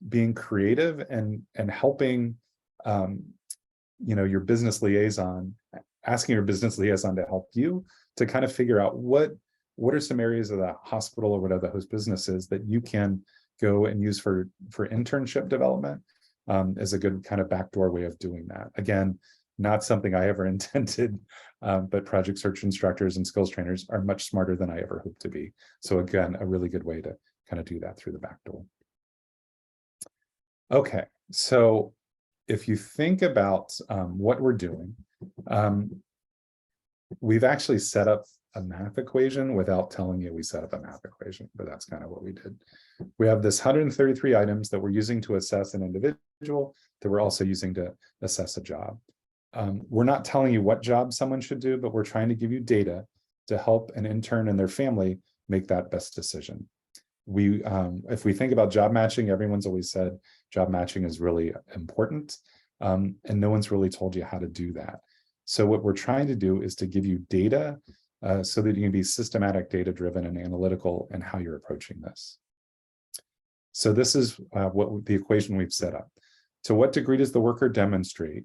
S3: being creative and helping your business liaison, asking your business liaison to help you to kind of figure out what are some areas of the hospital or whatever the host business is that you can go and use for internship development as a good kind of backdoor way of doing that. Again, not something I ever intended, but project search instructors and skills trainers are much smarter than I ever hoped to be. So again, a really good way to kind of do that through the back door. Okay, so if you think about what we're doing, we've actually set up a math equation without telling you we set up a math equation, but that's kind of what we did. We have this 133 items that we're using to assess an individual that we're also using to assess a job. We're not telling you what job someone should do, but we're trying to give you data to help an intern and their family make that best decision. If we think about job matching, everyone's always said job matching is really important, and no one's really told you how to do that. So what we're trying to do is to give you data so that you can be systematic, data-driven, and analytical in how you're approaching this. So this is what the equation we've set up. To what degree does the worker demonstrate,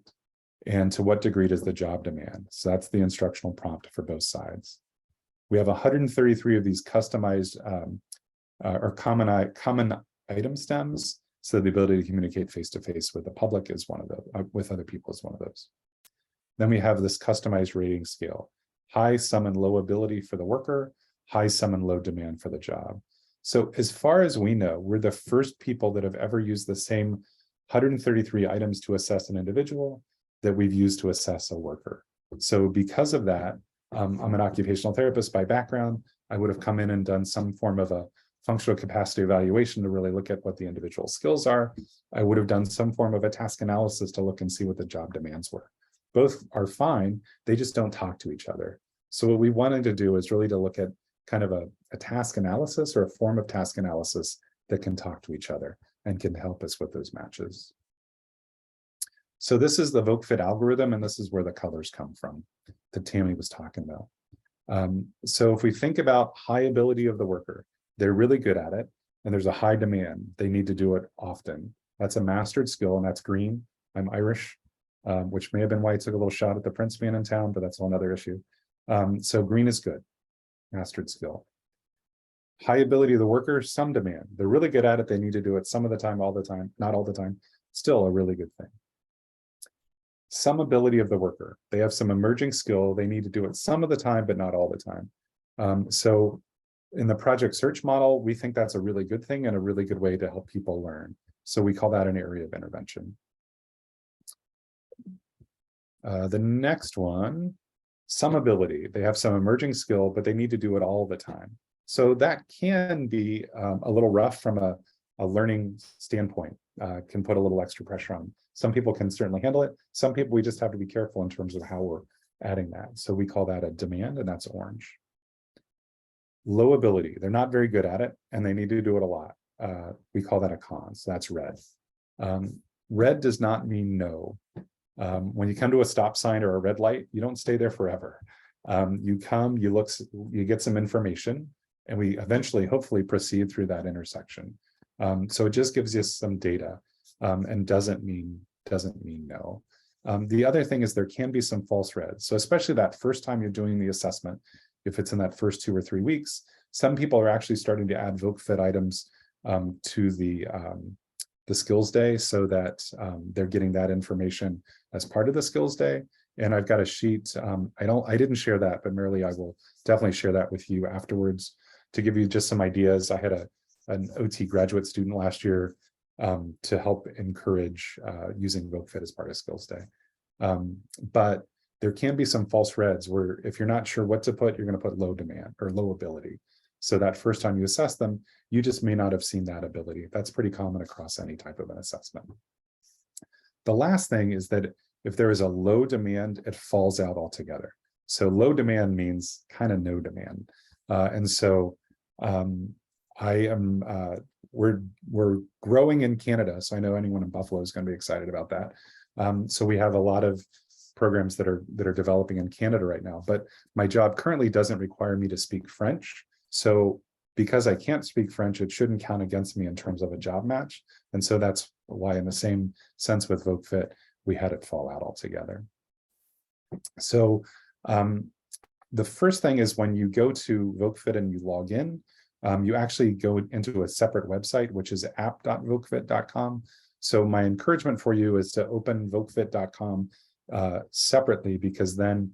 S3: and to what degree does the job demand? So that's the instructional prompt for both sides. We have 133 of these customized or common item stems. So the ability to communicate face-to-face with the public is one of those, with other people is one of those. Then we have this customized rating scale, high, some, and low ability for the worker, high, some, and low demand for the job. So as far as we know, we're the first people that have ever used the same 133 items to assess an individual that we've used to assess a worker. So because of that, I'm an occupational therapist by background. I would have come in and done some form of a functional capacity evaluation to really look at what the individual skills are. I would have done some form of a task analysis to look and see what the job demands were. Both are fine, they just don't talk to each other. So what we wanted to do is really to look at kind of a task analysis or a form of task analysis that can talk to each other and can help us with those matches. So this is the VogueFit algorithm, and this is where the colors come from that Tammy was talking about. So if we think about high ability of the worker, they're really good at it, and there's a high demand. They need to do it often. That's a mastered skill, and that's green. I'm Irish, which may have been why I took a little shot at the Prince being in town, but that's a whole other issue. So green is good, mastered skill. High ability of the worker, some demand. They're really good at it. They need to do it some of the time, all the time, not all the time. Still a really good thing. Some ability of the worker. They have some emerging skill. They need to do it some of the time, but not all the time. So in the project search model, we think that's a really good thing and a really good way to help people learn. So we call that an area of intervention. The next one, some ability. They have some emerging skill, but they need to do it all the time. So that can be a little rough from a learning standpoint, can put a little extra pressure on. Some people can certainly handle it. Some people, we just have to be careful in terms of how we're adding that. So we call that a demand, and that's orange. Low ability, they're not very good at it, and they need to do it a lot. We call that a con, so that's red. Red does not mean no. When you come to a stop sign or a red light, you don't stay there forever. You come, you look, you get some information, and we eventually, hopefully, proceed through that intersection. So it just gives you some data, and doesn't mean no. The other thing is there can be some false reds. So especially that first time you're doing the assessment, if it's in that first 2 or 3 weeks, some people are actually starting to add VogueFit items to the skills day so that they're getting that information as part of the skills day. And I've got a sheet. I didn't share that, but Marilee, I will definitely share that with you afterwards to give you just some ideas. I had an OT graduate student last year to help encourage using VogueFit as part of skills day. But there can be some false reds where if you're not sure what to put, you're going to put low demand or low ability. So that first time you assess them, you just may not have seen that ability. That's pretty common across any type of an assessment. The last thing is that if there is a low demand, it falls out altogether. So low demand means kind of no demand. And so we're growing in Canada. So I know anyone in Buffalo is going to be excited about that. So we have a lot of programs that are developing in Canada right now, but my job currently doesn't require me to speak French. So because I can't speak French, it shouldn't count against me in terms of a job match. And so that's why in the same sense with VogueFit, we had it fall out altogether. So the first thing is when you go to VogueFit and you log in, you actually go into a separate website, which is app.vocafit.com. So my encouragement for you is to open vocafit.com separately, because then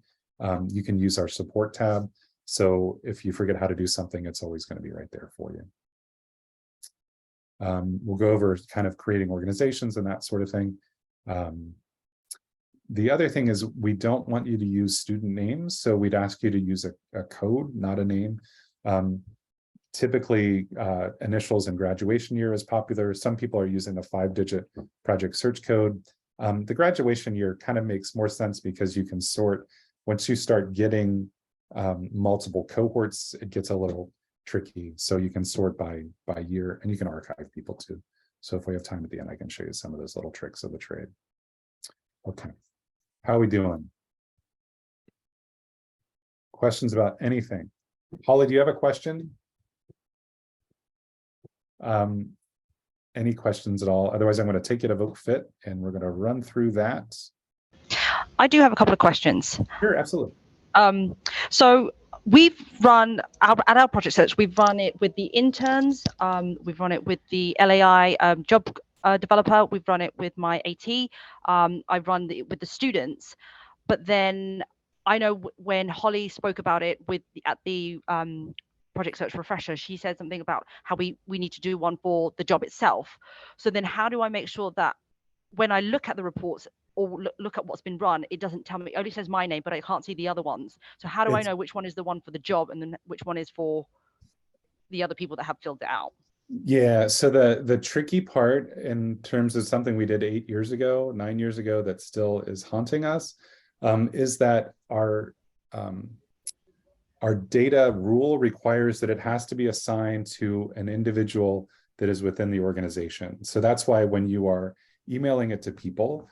S3: you can use our support tab. So if you forget how to do something, it's always going to be right there for you. We'll go over kind of creating organizations and that sort of thing. The other thing is we don't want you to use student names. So we'd ask you to use a code, not a name. Typically, initials and graduation year is popular. Some people are using the 5-digit project search code. The graduation year kind of makes more sense because you can sort. Once you start getting multiple cohorts, it gets a little tricky. So you can sort by year, and you can archive people too. So if we have time at the end, I can show you some of those little tricks of the trade. Okay, how are we doing? Questions about anything? Holly, do you have a question? Any questions at all? Otherwise, I'm going to take you to VogueFit and we're going to run through that.
S5: I do have a couple of questions.
S3: Sure, absolutely.
S5: So we've run at our project search, we've run it with the interns, we've run it with the LAI job developer, we've run it with my AT, I've run it with the students. But then I know when Holly spoke about it at the project search refresher, she said something about how we need to do one for the job itself. So then how do I make sure that when I look at the reports or look at what's been run, it doesn't tell me, it only says my name, but I can't see the other ones. So how do I know which one is the one for the job and then which one is for the other people that have filled it out?
S3: Yeah, so the tricky part in terms of something we did 9 years ago, that still is haunting us, is that our data rule requires that it has to be assigned to an individual that is within the organization. So that's why when you are emailing it to people,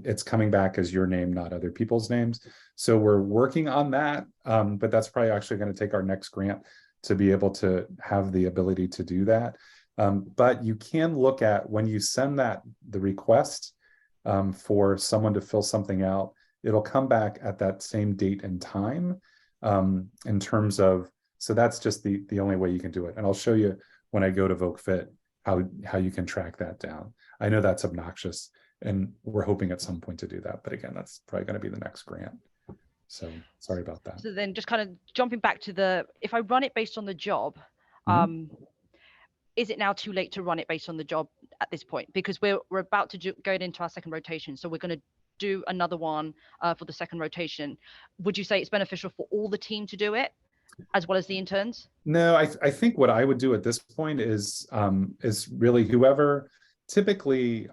S3: it's coming back as your name, not other people's names. So we're working on that, but that's probably actually going to take our next grant to be able to have the ability to do that. But you can look at when you send the request for someone to fill something out, it'll come back at that same date and time in terms of, so that's just the only way you can do it. And I'll show you when I go to VogueFit how you can track that down. I know that's obnoxious and we're hoping at some point to do that. But again, that's probably going to be the next grant. So sorry about that.
S5: So then just kind of jumping back to if I run it based on the job, is it now too late to run it based on the job at this point? Because we're about to go into our second rotation. So we're going to do another one for the second rotation. Would you say it's beneficial for all the team to do it as well as the interns?
S3: No, I think what I would do at this point is really whoever typically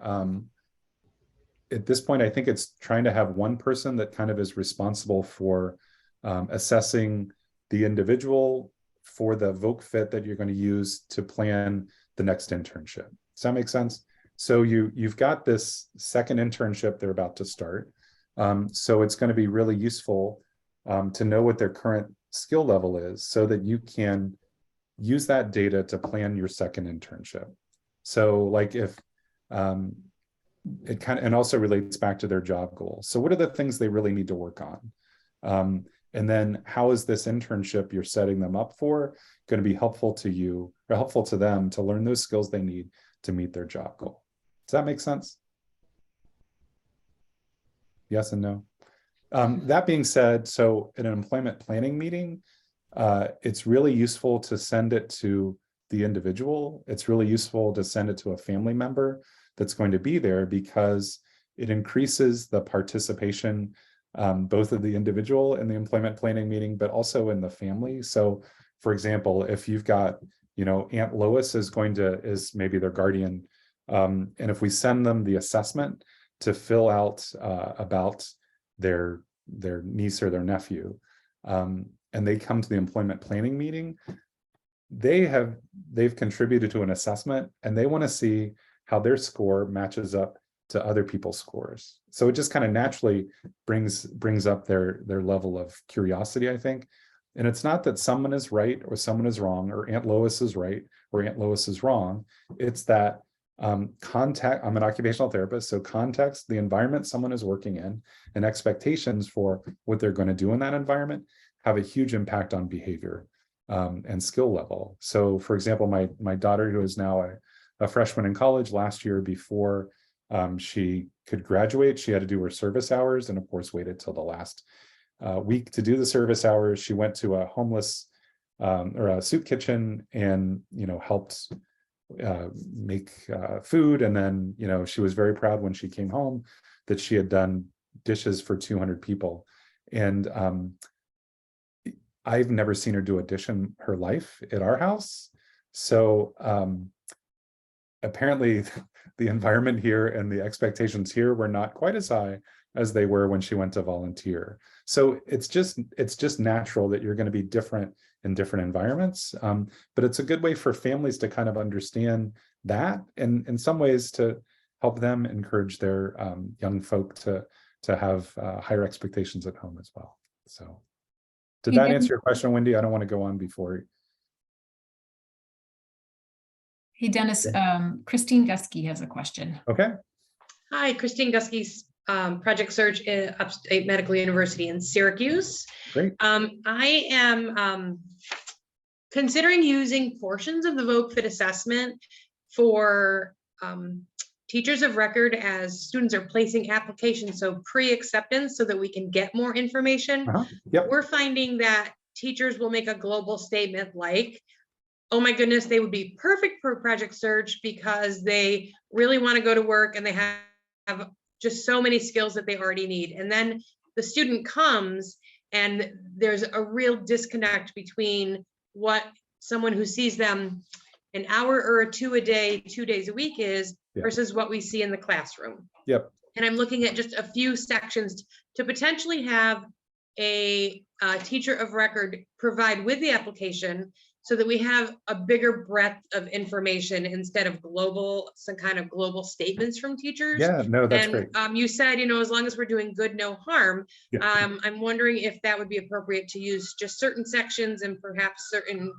S3: at this point, I think it's trying to have one person that kind of is responsible for assessing the individual for the VogueFit that you're going to use to plan the next internship. Does that make sense? So you've got this second internship they're about to start. So it's going to be really useful to know what their current skill level is so that you can use that data to plan your second internship. So like if it kind of, and also relates back to their job goals. So what are the things they really need to work on? And then how is this internship you're setting them up for going to be helpful to you or helpful to them to learn those skills they need to meet their job goal? Does that make sense? Yes and no. That being said, so in an employment planning meeting, it's really useful to send it to the individual. It's really useful to send it to a family member that's going to be there because it increases the participation both of the individual in the employment planning meeting, but also in the family. So for example, if you've got, Aunt Lois is maybe their guardian. And if we send them the assessment to fill out about their niece or their nephew, and they come to the employment planning meeting, they've contributed to an assessment and they want to see how their score matches up to other people's scores. So it just kind of naturally brings up their level of curiosity, I think. And it's not that someone is right or someone is wrong, or Aunt Lois is right or Aunt Lois is wrong. It's that I'm an occupational therapist, so context, the environment someone is working in, and expectations for what they're going to do in that environment have a huge impact on behavior and skill level. So for example, my daughter, who is now a freshman in college, last year before she could graduate, she had to do her service hours, and of course waited till the last week to do the service hours. She went to a homeless or a soup kitchen and helped make food, and then she was very proud when she came home that she had done dishes for 200 people. And I've never seen her do a dish in her life at our house. So apparently the environment here and the expectations here were not quite as high as they were when she went to volunteer. So it's just natural that you're going to be different in different environments. But it's a good way for families to kind of understand that, and in some ways to help them encourage their young folk to have higher expectations at home as well. So did that answer your question, Wendy? I don't want to go on before.
S1: Hey, Dennis, Christine Gusky has a question.
S3: Okay.
S6: Hi, Christine Gusky, project search at Upstate Medical University in Syracuse.
S3: Great.
S6: I am considering using portions of the VogueFit assessment for teachers of record as students are placing applications, so pre-acceptance, so that we can get more information.
S3: Yep.
S6: We're finding that teachers will make a global statement like, oh my goodness, they would be perfect for project search because they really want to go to work and they have just so many skills that they already need. And then the student comes and there's a real disconnect between what someone who sees them an hour or two a day, 2 days a week is versus what we see in the classroom.
S3: Yep.
S6: And I'm looking at just a few sections to potentially have a teacher of record provide with the application so that we have a bigger breadth of information instead of some kind of global statements from teachers.
S3: Yeah, no, that's
S6: and,
S3: great.
S6: You said, as long as we're doing good, no harm.
S3: Yeah.
S6: I'm wondering if that would be appropriate to use just certain sections and perhaps certain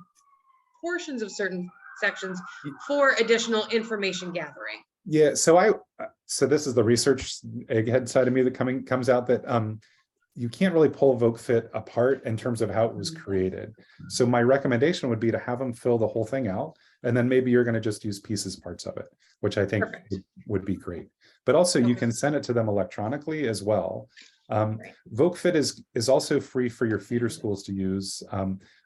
S6: portions of certain sections for additional information gathering.
S3: Yeah, so this is the research egghead side of me that comes out that you can't really pull VogueFit apart in terms of how it was created. So my recommendation would be to have them fill the whole thing out, and then maybe you're going to just use parts of it, which I think would be great. But also you can send it to them electronically as well. VogueFit is also free for your feeder schools to use.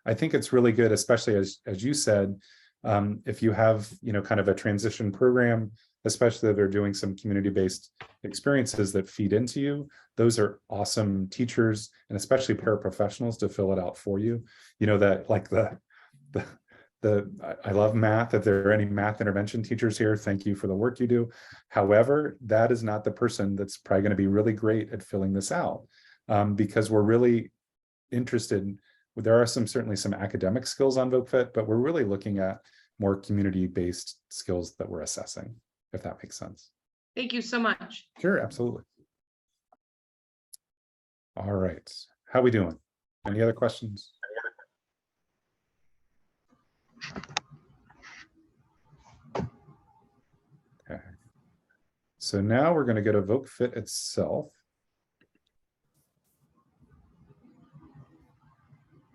S3: I think it's really good, especially as you said, if you have kind of a transition program, especially if they're doing some community-based experiences that feed into you. Those are awesome teachers and especially paraprofessionals to fill it out for you. That like I love math. If there are any math intervention teachers here, thank you for the work you do. However, that is not the person that's probably going to be really great at filling this out because we're really interested. There are certainly some academic skills on VogueFit, but we're really looking at more community-based skills that we're assessing, if that makes sense.
S6: Thank you so much.
S3: Sure, absolutely. All right, how we doing? Any other questions? Okay. So now we're going to go to VogueFit itself.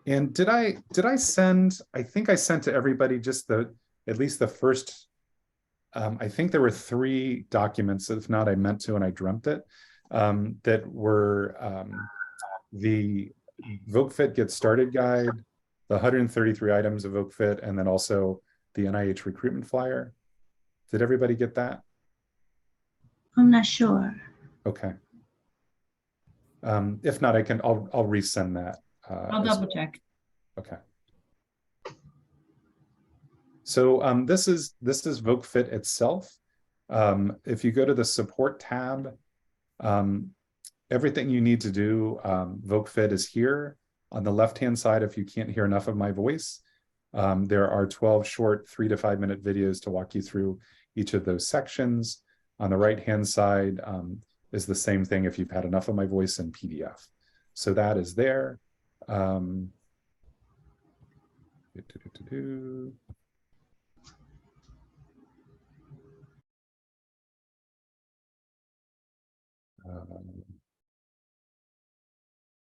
S3: And did I send, I think I sent to everybody just at least the first, I think there were 3 documents, if not I meant to and I dreamt it, that were the VogueFit Get Started Guide, the 133 items of VogueFit, and then also the NIH recruitment flyer. Did everybody get that?
S7: I'm not sure.
S3: Okay. If not, I'll resend that.
S1: I'll double check.
S3: Okay. So this is VogueFit itself. If you go to the support tab, everything you need to do, VogueFit is here. On the left-hand side, if you can't hear enough of my voice, there are 12 short 3 to 5 minute videos to walk you through each of those sections. On the right-hand side is the same thing if you've had enough of my voice in PDF. So that is there.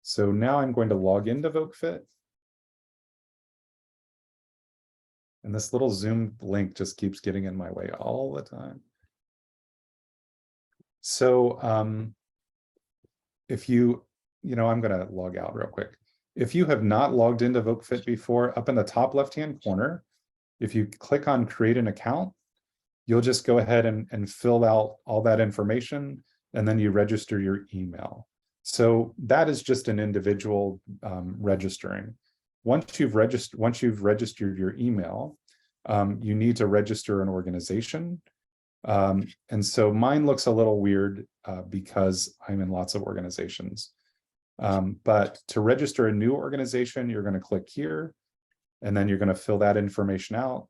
S3: So now I'm going to log into VogueFit. And this little Zoom link just keeps getting in my way all the time. So if I'm going to log out real quick. If you have not logged into VogueFit before, up in the top left-hand corner, if you click on create an account, you'll just go ahead and fill out all that information, and then you register your email. So that is just an individual registering. Once you've registered your email, you need to register an organization. And so mine looks a little weird because I'm in lots of organizations. But to register a new organization, you're going to click here, and then you're going to fill that information out,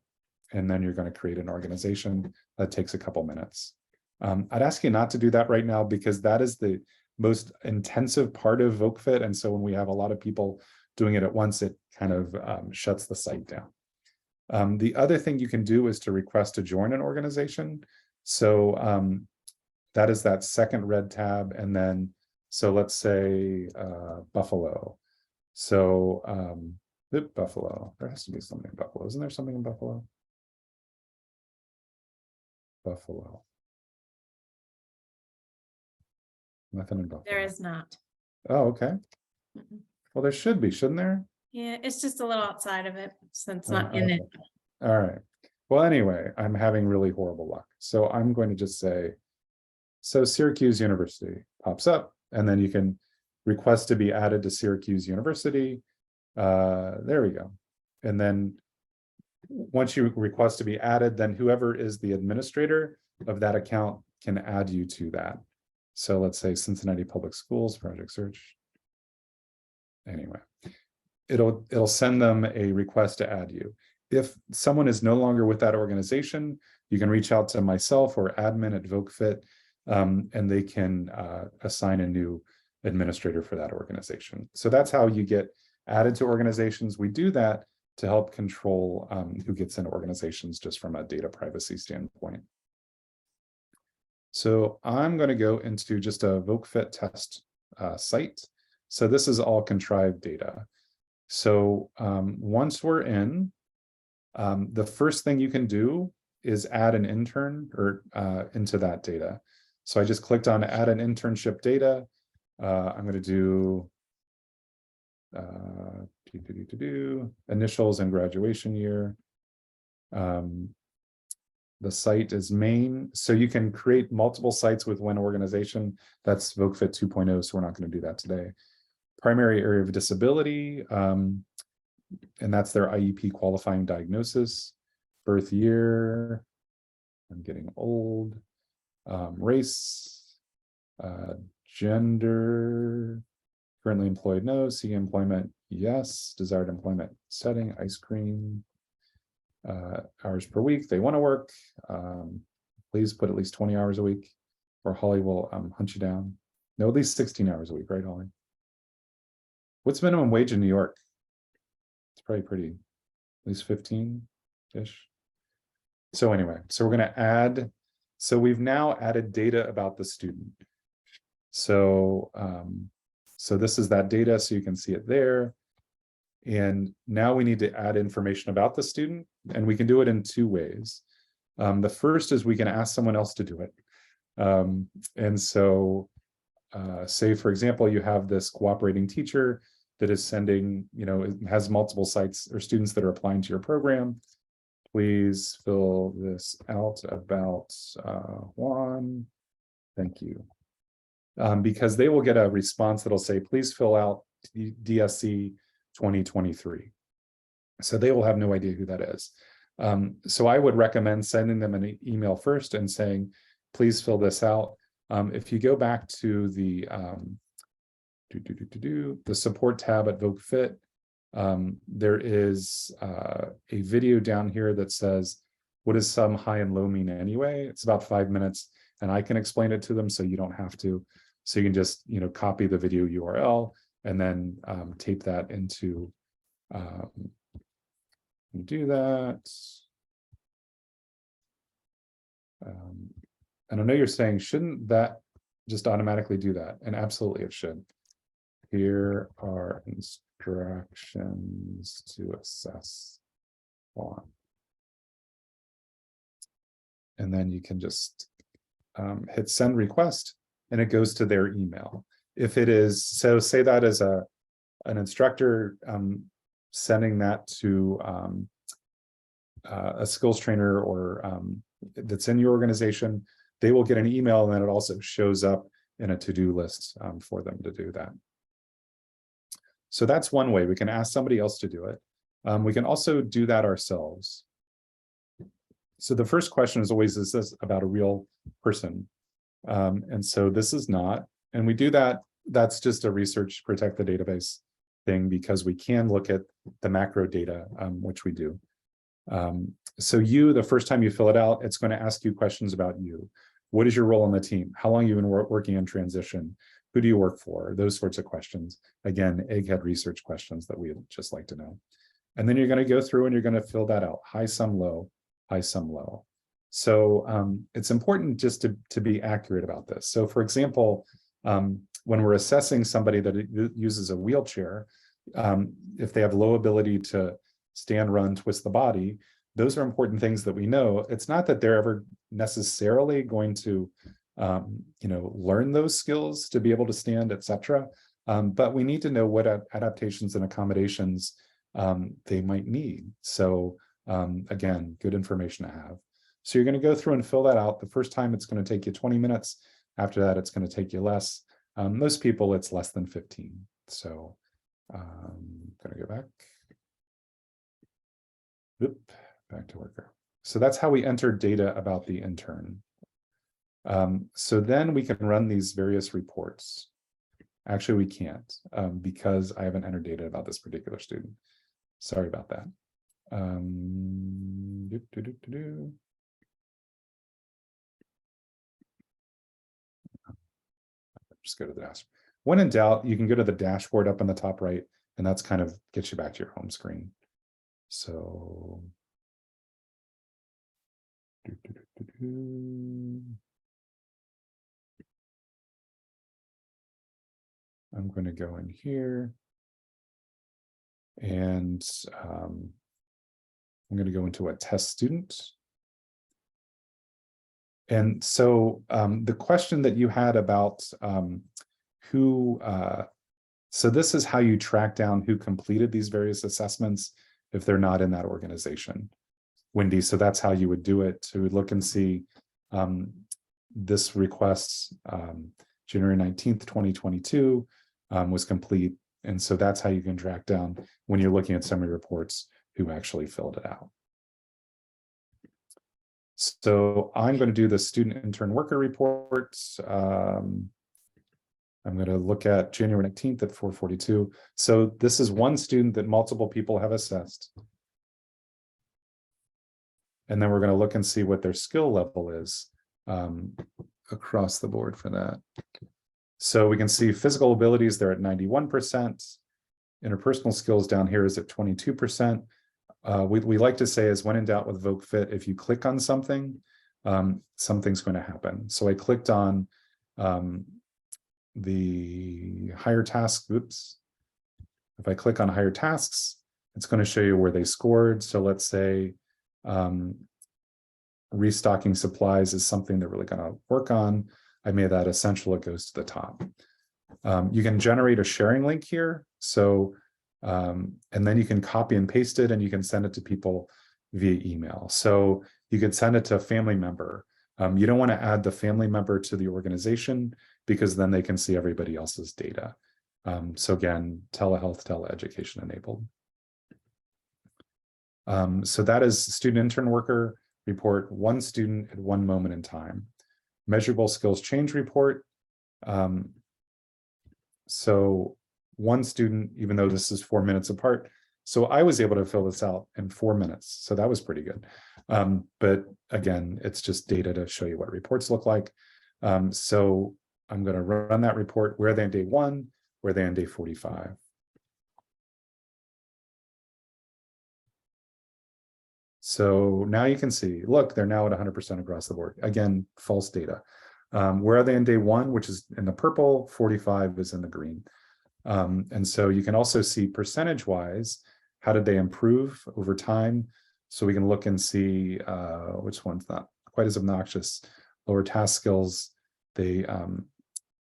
S3: and then you're going to create an organization. That takes a couple minutes. I'd ask you not to do that right now because that is the most intensive part of VogueFit. And so when we have a lot of people doing it at once, it kind of shuts the site down. The other thing you can do is to request to join an organization. So that is that second red tab. And then, so let's say Buffalo. So Buffalo, there has to be something in Buffalo. Isn't there something in Buffalo? Buffalo. Nothing in Buffalo.
S8: There is not.
S3: Oh, okay.
S8: Mm-mm.
S3: Well, there should be, shouldn't there?
S8: Yeah, it's just a little outside of it, so it's not in it.
S3: All right. Well, anyway, I'm having really horrible luck. So I'm going to just say, so Syracuse University pops up, and then you can request to be added to Syracuse University. There we go. And then once you request to be added, then whoever is the administrator of that account can add you to that. So let's say Cincinnati Public Schools project search. Anyway, it'll send them a request to add you. If someone is no longer with that organization, you can reach out to myself or admin at VogueFit, and they can assign a new administrator for that organization. So that's how you get added to organizations. We do that to help control who gets into organizations just from a data privacy standpoint. So I'm going to go into just a VogueFit test site. So this is all contrived data. So once we're in, the first thing you can do is add an intern or into that data. So I just clicked on add an internship data. I'm going to do initials and graduation year. The site is main, so you can create multiple sites with one organization. That's VogueFit 2.0, so we're not going to do that today. Primary area of disability, and that's their IEP qualifying diagnosis. Birth year, I'm getting old. Race, gender, currently employed, no. See employment, yes. Desired employment setting, ice cream. Hours per week they want to work. Please put at least 20 hours a week, or Holly will hunt you down. No, at least 16 hours a week, right, Holly? What's minimum wage in New York? It's probably pretty, at least 15-ish. So anyway, so we're going to add, so we've now added data about the student. So so this is that data, so you can see it there. And now we need to add information about the student, and we can do it in two ways. The first is we can ask someone else to do it. And so say, for example, you have this cooperating teacher that is sending, has multiple sites or students that are applying to your program. Please fill this out about Juan. Thank you. Because they will get a response that'll say, please fill out DSC 2023. So they will have no idea who that is. So I would recommend sending them an email first and saying, please fill this out. If you go back to the support tab at VogueFit, there is a video down here that says, what does sum, high, and low mean anyway? It's about 5 minutes, and I can explain it to them so you don't have to. So you can just copy the video URL and then tape that into, do that. And I know you're saying, shouldn't that just automatically do that? And absolutely it should. Here are instructions to assess on. And then you can just hit send request, and it goes to their email. If it is, so say that as an instructor sending that to a skills trainer or that's in your organization, they will get an email, and then it also shows up in a to-do list for them to do that. So that's one way. We can ask somebody else to do it. We can also do that ourselves. So the first question is always, is this about a real person? And so this is not, and we do that. That's just a research protect the database thing, because we can look at the macro data, which we do. So the first time you fill it out, it's going to ask you questions about you. What is your role on the team? How long have you been working in transition? Who do you work for? Those sorts of questions. Again, egghead research questions that we'd just like to know. And then you're going to go through and you're going to fill that out. High, some, low, high, some, low. So it's important just to be accurate about this. So for example, when we're assessing somebody that uses a wheelchair, if they have low ability to stand, run, twist the body, those are important things that we know. It's not that they're ever necessarily going to, learn those skills to be able to stand, etc. But we need to know what adaptations and accommodations they might need. So again, good information to have. So you're going to go through and fill that out. The first time it's going to take you 20 minutes. After that, it's going to take you less. Most people, it's less than 15. So I'm going to go back. Oop, back to worker. So that's how we enter data about the intern. So then we can run these various reports. Actually, we can't because I haven't entered data about this particular student. Sorry about that. Just go to the dashboard. When in doubt, you can go to the dashboard up on the top right, and that's kind of gets you back to your home screen. So I'm going to go in here, and I'm going to go into a test student. And so the question that you had about so this is how you track down who completed these various assessments if they're not in that organization, Wendy. So that's how you would do it, to look and see this request January 19th, 2022 was complete. And so that's how you can track down, when you're looking at summary reports, who actually filled it out. So I'm going to do the student intern worker report. I'm going to look at January 19th at 4:42. So this is one student that multiple people have assessed. And then we're going to look and see what their skill level is across the board for that. So we can see physical abilities, they're at 91%. Interpersonal skills down here is at 22%. We like to say is when in doubt with VogueFit, if you click on something, something's going to happen. So I clicked on the higher task. Oops. If I click on higher tasks, it's going to show you where they scored. So let's say restocking supplies is something they're really going to work on. I made that essential, it goes to the top. You can generate a sharing link here. So and then you can copy and paste it, and you can send it to people via email. So you could send it to a family member. You don't want to add the family member to the organization, because then they can see everybody else's data. So again, telehealth, teleeducation enabled. So that is student intern worker report, one student at one moment in time. Measurable skills change report. So one student, even though this is 4 minutes apart. So I was able to fill this out in 4 minutes. So that was pretty good. But again, it's just data to show you what reports look like. So I'm going to run that report. Where are they on day 1? Where are they on day 45? So now you can see, look, they're now at 100% across the board. Again, false data. Where are they on day 1, which is in the purple, 45 is in the green. And so you can also see percentage-wise, how did they improve over time? So we can look and see which one's not quite as obnoxious. Lower task skills, they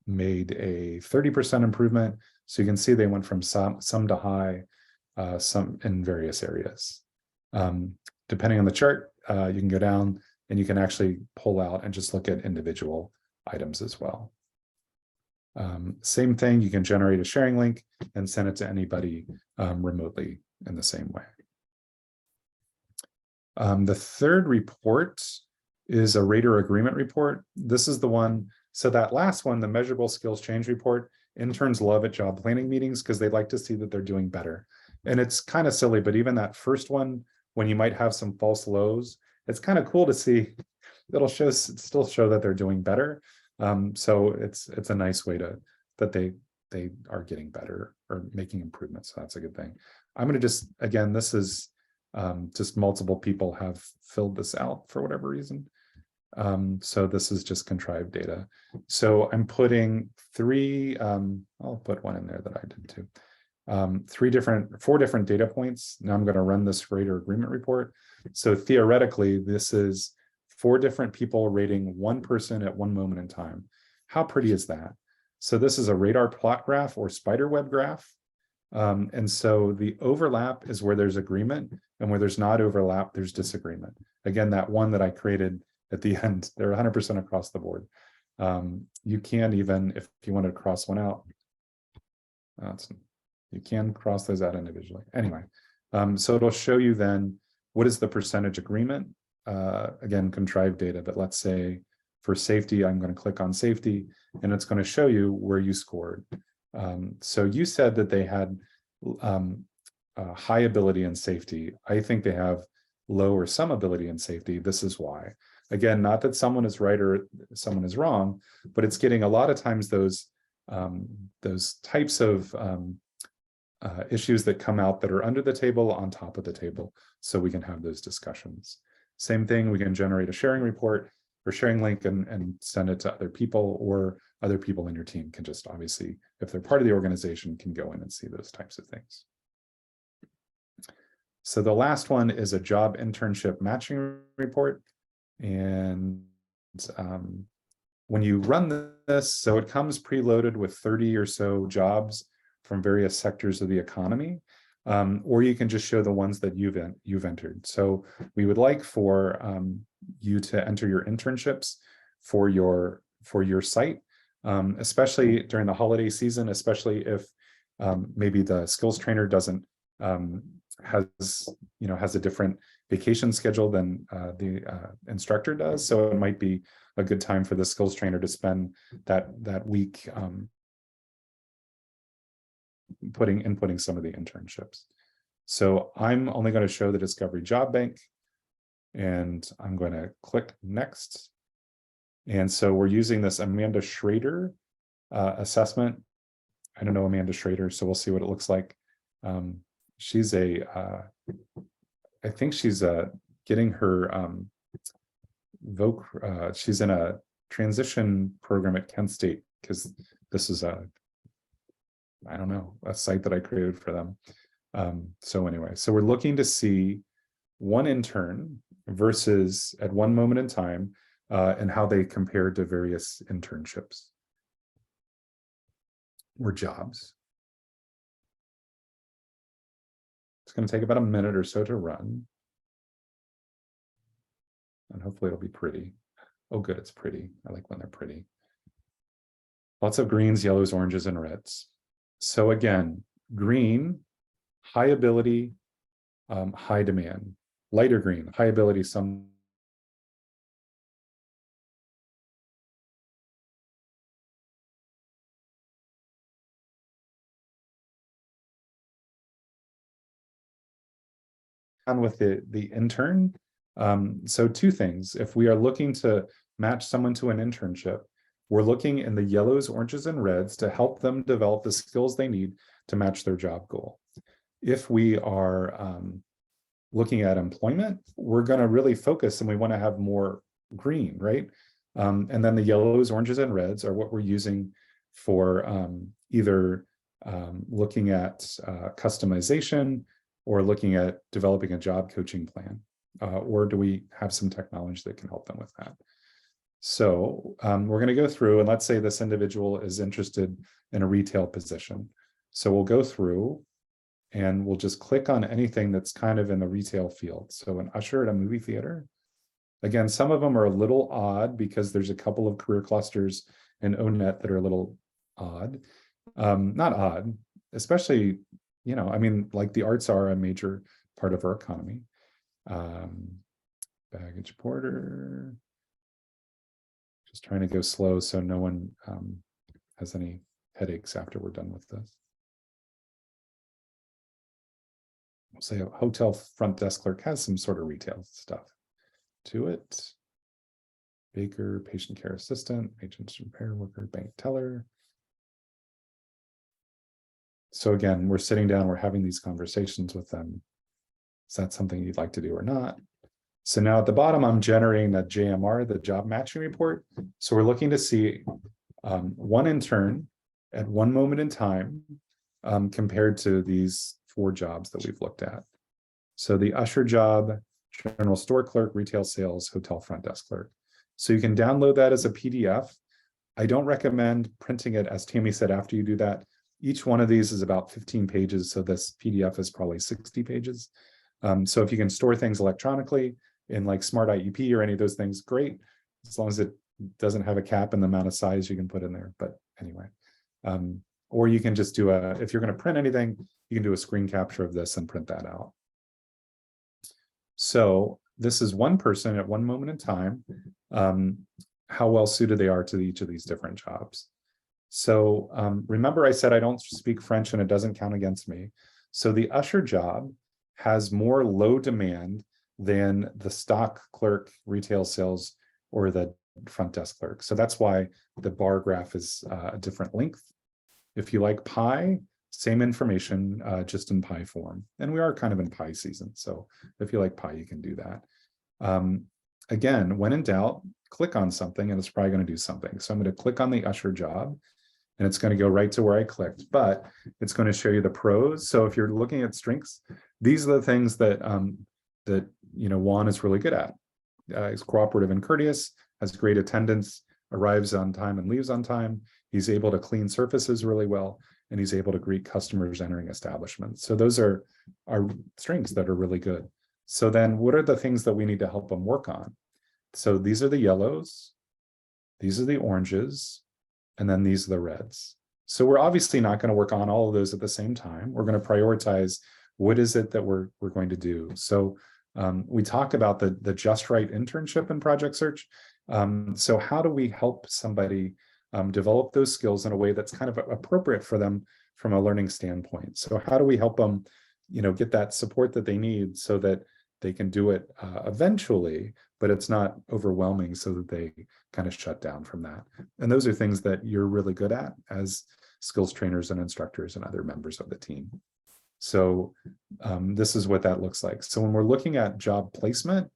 S3: made a 30% improvement. So you can see they went from some to high, some in various areas. Depending on the chart, you can go down and you can actually pull out and just look at individual items as well. Same thing, you can generate a sharing link and send it to anybody remotely in the same way. The third report is a rater agreement report. This is the one, so that last one, the measurable skills change report, interns love at job planning meetings because they like to see that they're doing better. And it's kind of silly, but even that first one, when you might have some false lows, it's kind of cool to see. It'll still show that they're doing better. So it's a nice way that they are getting better or making improvements. So that's a good thing. I'm going to just, again, this is just multiple people have filled this out for whatever reason. So this is just contrived data. So I'm putting I'll put one in there that I did too. 4 different data points. Now I'm going to run this rater agreement report. So theoretically, this is 4 different people rating one person at one moment in time. How pretty is that? So this is a radar plot graph or spider web graph. And so the overlap is where there's agreement, and where there's not overlap, there's disagreement. Again, that one that I created at the end, they're 100% across the board. You can even, if you want to cross one out, you can cross those out individually. Anyway, so it'll show you then what is the percentage agreement. Again, contrived data, but let's say for safety, I'm going to click on safety, and it's going to show you where you scored. So you said that they had high ability in safety. I think they have low or some ability in safety. This is why. Again, not that someone is right or someone is wrong, but it's getting a lot of times those types of issues that come out that are under the table on top of the table, so we can have those discussions. Same thing, we can generate a sharing report or sharing link and send it to other people, or other people in your team can just obviously, if they're part of the organization, can go in and see those types of things. So the last one is a job internship matching report. And when you run this, so it comes preloaded with 30 or so jobs from various sectors of the economy, or you can just show the ones that you've entered. So we would like for you to enter your internships for your site, especially during the holiday season, especially if maybe the skills trainer doesn't has a different vacation schedule than the instructor does. So it might be a good time for the skills trainer to spend that week inputting some of the internships. So I'm only going to show the Discovery Job Bank, and I'm going to click next. And so we're using this Amanda Schrader assessment. I don't know Amanda Schrader, so we'll see what it looks like. She's I think she's getting her Vogue. She's in a transition program at Kent State, because this is a site that I created for them. So anyway, so we're looking to see one intern versus at one moment in time, and how they compare to various internships or jobs. It's going to take about a minute or so to run. And hopefully it'll be pretty. Oh, good, it's pretty. I like when they're pretty. Lots of greens, yellows, oranges, and reds. So again, green, high ability, high demand. Lighter green, high ability, some. On with the intern. So 2 things. If we are looking to match someone to an internship, we're looking in the yellows, oranges, and reds to help them develop the skills they need to match their job goal. If we are looking at employment, we're going to really focus, and we want to have more green, right? And then the yellows, oranges, and reds are what we're using for either looking at customization, or looking at developing a job coaching plan, or do we have some technology that can help them with that? So we're going to go through, and let's say this individual is interested in a retail position. So we'll go through and we'll just click on anything that's kind of in the retail field. So an usher at a movie theater. Again, some of them are a little odd because there's a couple of career clusters in ONET that are a little odd. Not odd, especially, like the arts are a major part of our economy. Baggage porter. Just trying to go slow so no one has any headaches after we're done with this. We'll say a hotel front desk clerk has some sort of retail stuff to it. Baker, patient care assistant, agent repair worker, bank teller. So again, we're sitting down, we're having these conversations with them. Is that something you'd like to do or not? So now at the bottom, I'm generating the JMR, the job matching report. So we're looking to see one intern at one moment in time compared to these 4 jobs that we've looked at. So the usher job, general store clerk, retail sales, hotel front desk clerk. So you can download that as a PDF. I don't recommend printing it, as Tammy said, after you do that. Each one of these is about 15 pages. So this PDF is probably 60 pages. So if you can store things electronically in like Smart IEP or any of those things, great. As long as it doesn't have a cap in the amount of size you can put in there. But anyway, or you can just do if you're going to print anything, you can do a screen capture of this and print that out. So this is one person at one moment in time, how well suited they are to each of these different jobs. So remember I said I don't speak French and it doesn't count against me. So the usher job has more low demand than the stock clerk, retail sales, or the front desk clerk. So that's why the bar graph is a different length. If you like pie, same information, just in pie form. And we are kind of in pie season. So if you like pie, you can do that. Again, when in doubt, click on something and it's probably going to do something. So I'm going to click on the usher job and it's going to go right to where I clicked, but it's going to show you the pros. So if you're looking at strengths, these are the things that Juan is really good at. He's cooperative and courteous, has great attendance, arrives on time and leaves on time. He's able to clean surfaces really well, and he's able to greet customers entering establishments. So those are strengths that are really good. So then what are the things that we need to help him work on? So these are the yellows, these are the oranges, and then these are the reds. So we're obviously not going to work on all of those at the same time. We're going to prioritize what is it that we're going to do. So we talk about the Just Right internship and project search. So how do we help somebody develop those skills in a way that's kind of appropriate for them from a learning standpoint? So how do we help them, get that support that they need so that they can do it eventually, but it's not overwhelming so that they kind of shut down from that. And those are things that you're really good at as skills trainers and instructors and other members of the team. So this is what that looks like. So when we're looking at job placement,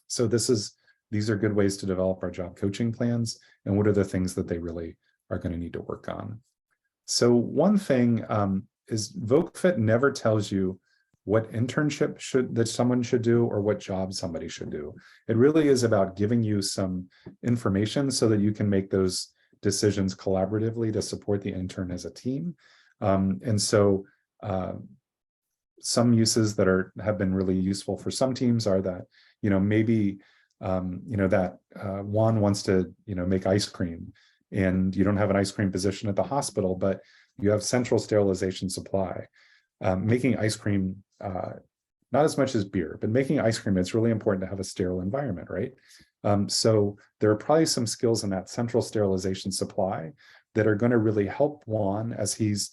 S3: so these are good ways to develop our job coaching plans and what are the things that they really are going to need to work on. So one thing is VogueFit never tells you what internship that someone should do or what job somebody should do. It really is about giving you some information so that you can make those decisions collaboratively to support the intern as a team. And so some uses that have been really useful for some teams are that, maybe, that Juan wants to, make ice cream and you don't have an ice cream position at the hospital, but you have central sterilization supply. Making ice cream, not as much as beer, but making ice cream, it's really important to have a sterile environment, right? So there are probably some skills in that central sterilization supply that are going to really help Juan as he's,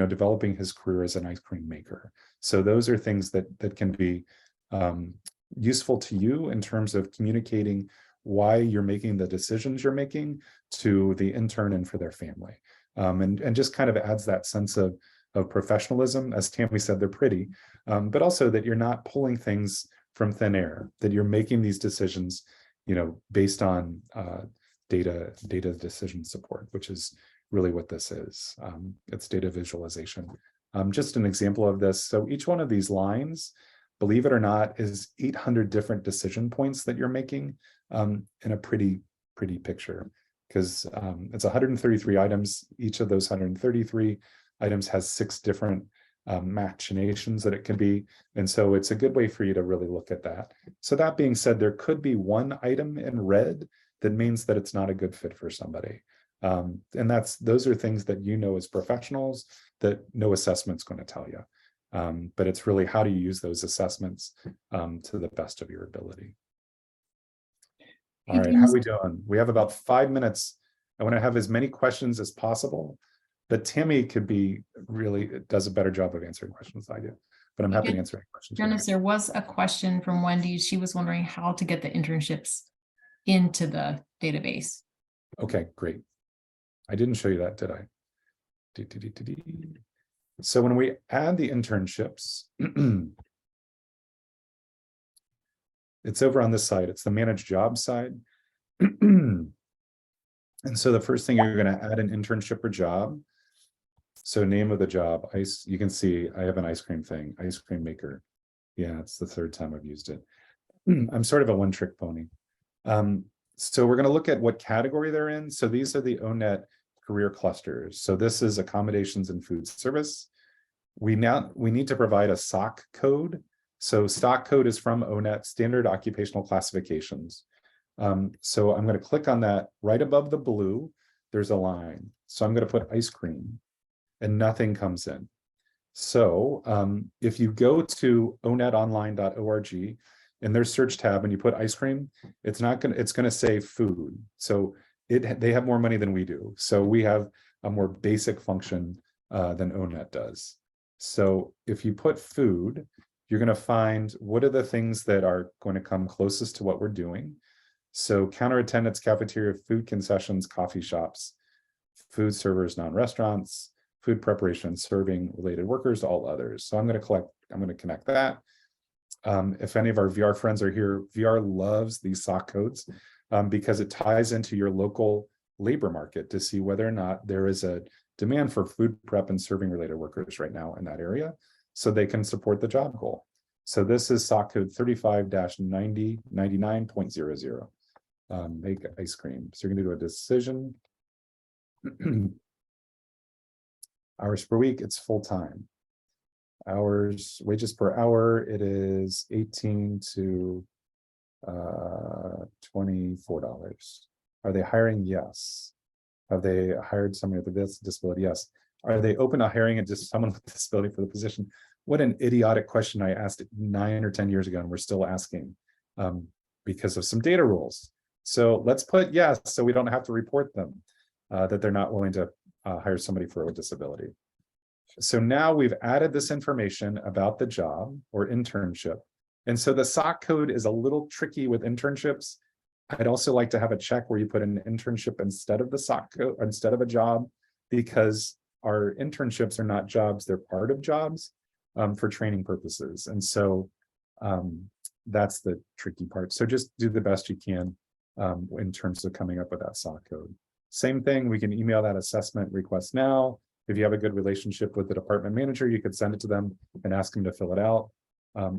S3: developing his career as an ice cream maker. So those are things that can be useful to you in terms of communicating why you're making the decisions you're making to the intern and for their family. And just kind of adds that sense of professionalism. As Tammy said, they're pretty, but also that you're not pulling things from thin air, that you're making these decisions, based on data decision support, which is really what this is. It's data visualization. Just an example of this. So each one of these lines, believe it or not, is 800 different decision points that you're making in a pretty picture, because it's 133 items. Each of those 133 items has 6 different machinations that it can be. And so it's a good way for you to really look at that. So that being said, there could be one item in red that means that it's not a good fit for somebody. And those are things that as professionals that no assessment's going to tell you. But it's really how do you use those assessments to the best of your ability. All right, how are we doing? We have about 5 minutes. I want to have as many questions as possible, but Tammy does a better job of answering questions than I do, but I'm happy to answer any questions.
S1: Dennis, there was a question from Wendy. She was wondering how to get the internships into the database.
S3: Okay, great. I didn't show you that, did I? So when we add the internships, It's over on this side. It's the managed jobs side. And so the first thing you're going to add an internship or job. So name of the job, you can see I have an ice cream thing, ice cream maker. Yeah, it's the third time I've used it. I'm sort of a one-trick pony. So we're going to look at what category they're in. So these are the ONET career clusters. So this is accommodations and food service. We need to provide a SOC code. So stock code is from ONET, Standard Occupational Classifications. So I'm going to click on that. Right above the blue, there's a line. So I'm going to put ice cream and nothing comes in. So if you go to onetonline.org in their search tab and you put ice cream, it's going to say food. So they have more money than we do. So we have a more basic function than ONET does. So if you put food, you're going to find what are the things that are going to come closest to what we're doing. So counter attendants, cafeteria, food concessions, coffee shops, food servers, non-restaurants, food preparation, serving related workers, all others. So I'm going to connect that. If any of our VR friends are here, VR loves these SOC codes because it ties into your local labor market to see whether or not there is a demand for food prep and serving related workers right now in that area, so they can support the job goal. So this is SOC code 35-99.00. Make ice cream. So you're going to do a decision. Hours per week, it's full time. Hours, wages per hour, it is $18 to $24. Are they hiring? Yes. Have they hired somebody with a disability? Yes. Are they open to hiring someone with a disability for the position? What an idiotic question I asked 9 or 10 years ago, and we're still asking because of some data rules. So let's put yes, so we don't have to report them that they're not willing to hire somebody for a disability. So now we've added this information about the job or internship. And so the SOC code is a little tricky with internships. I'd also like to have a check where you put an internship instead of the SOC code, or instead of a job, because our internships are not jobs, they're part of jobs for training purposes. And so that's the tricky part. So just do the best you can in terms of coming up with that SOC code. Same thing, we can email that assessment request now. If you have a good relationship with the department manager, you could send it to them and ask them to fill it out.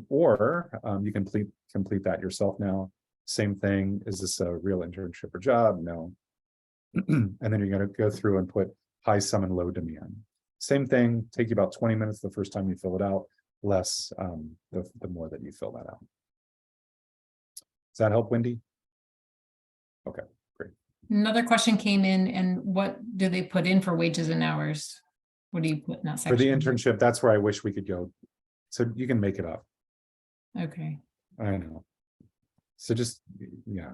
S3: Or you can complete that yourself now. Same thing, is this a real internship or job? No. And then you're going to go through and put high, some, and low demand. Same thing, take you about 20 minutes the first time you fill it out, less the more that you fill that out. Does that help, Wendy? Okay, great.
S1: Another question came in, and what do they put in for wages and hours? What do you put in that section?
S3: For the internship, that's where I wish we could go. So you can make it up.
S1: Okay.
S3: I know. So just, yeah.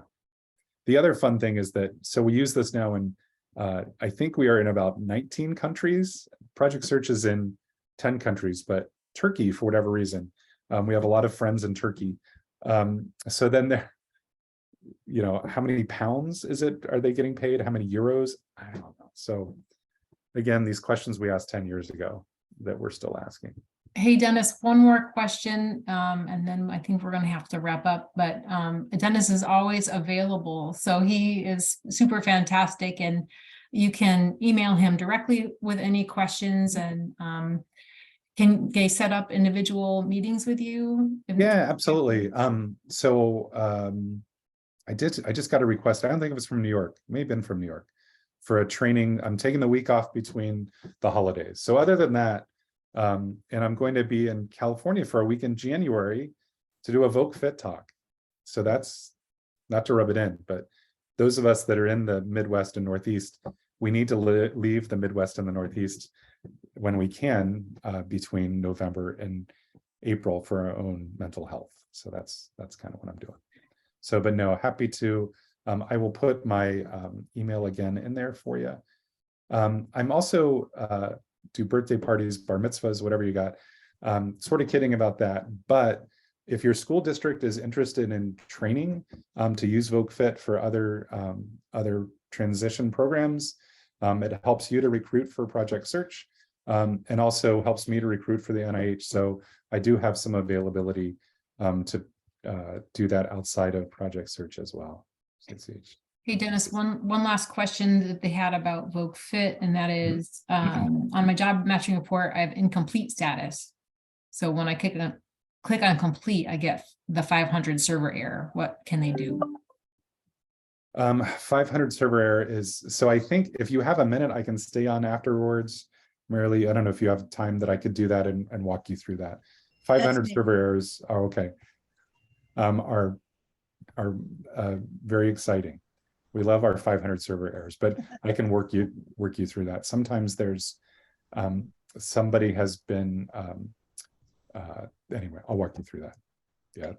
S3: The other fun thing is that, so we use this now in, I think we are in about 19 countries. Project Search is in 10 countries, but Turkey, for whatever reason, we have a lot of friends in Turkey. So then there, you know, how many pounds are they getting paid? How many euros? I don't know. So again, these questions we asked 10 years ago that we're still asking.
S1: Hey, Dennis, one more question, and then I think we're going to have to wrap up, but Dennis is always available. So he is super fantastic, and you can email him directly with any questions, and can they set up individual meetings with you?
S3: Yeah, absolutely. I just got a request. I don't think it was from New York. It may have been from New York for a training. I'm taking the week off between the holidays. So other than that, and I'm going to be in California for a week in January to do a Vogue Fit talk. So that's not to rub it in, but those of us that are in the Midwest and Northeast, we need to leave the Midwest and the Northeast when we can between November and April for our own mental health. So that's kind of what I'm doing. So, but no, happy to, I will put my email again in there for you. I'm also, do birthday parties, bar mitzvahs, whatever you got. Sort of kidding about that. But if your school district is interested in training to use VogueFit for other transition programs, it helps you to recruit for Project Search and also helps me to recruit for the NIH. So I do have some availability to do that outside of project search as well.
S1: Hey, Dennis, one last question that they had about VogueFit, and that is, on my job matching report, I have incomplete status. So when I click on complete, I get the 500 server error. What can they do?
S3: 500 server error is, so I think if you have a minute, I can stay on afterwards. Marilee, I don't know if you have time that I could do that and walk you through that. 500 server errors are okay. Are very exciting. We love our 500 server errors, but I can work you through that. Sometimes there's somebody has been anyway, I'll walk you through that. Yeah,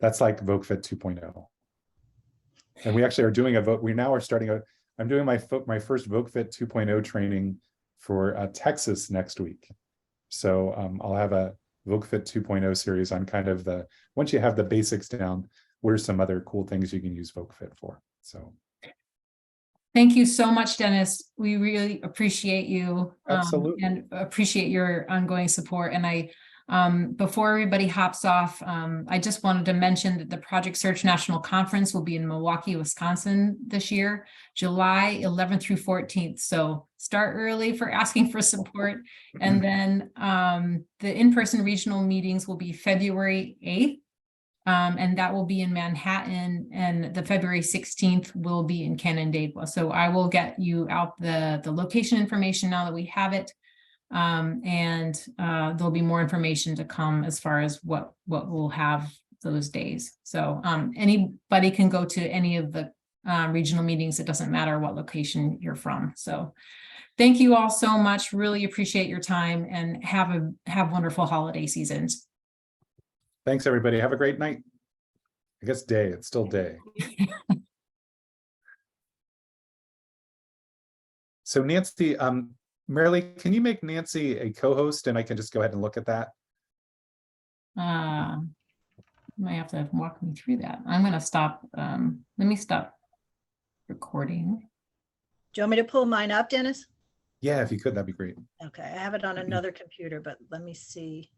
S3: that's like VogueFit 2.0. And we actually are doing we now are starting I'm doing my first VogueFit 2.0 training for Texas next week. So I'll have a VogueFit 2.0 series on kind of once you have the basics down, what are some other cool things you can use VogueFit for? So
S1: thank you so much, Dennis. We really appreciate you.
S3: Absolutely.
S1: And appreciate your ongoing support. And before everybody hops off, I just wanted to mention that the Project Search National Conference will be in Milwaukee, Wisconsin this year, July 11th through 14th. So start early for asking for support. And then the in-person regional meetings will be February 8th. And that will be in Manhattan, and the February 16th will be in Canandaigua. So I will get you out the location information now that we have it. And there'll be more information to come as far as what we'll have those days. So anybody can go to any of the regional meetings. It doesn't matter what location you're from. So thank you all so much. Really appreciate your time, and have wonderful holiday seasons.
S3: Thanks, everybody. Have a great night. I guess day. It's still day. So Nancy, Marilee, can you make Nancy a co-host, and I can just go ahead and look at that?
S1: You might have to walk me through that. I'm going to stop. Let me stop recording.
S9: Do you want me to pull mine up, Dennis?
S3: Yeah, if you could, that'd be great.
S9: Okay, I have it on another computer, but let me see.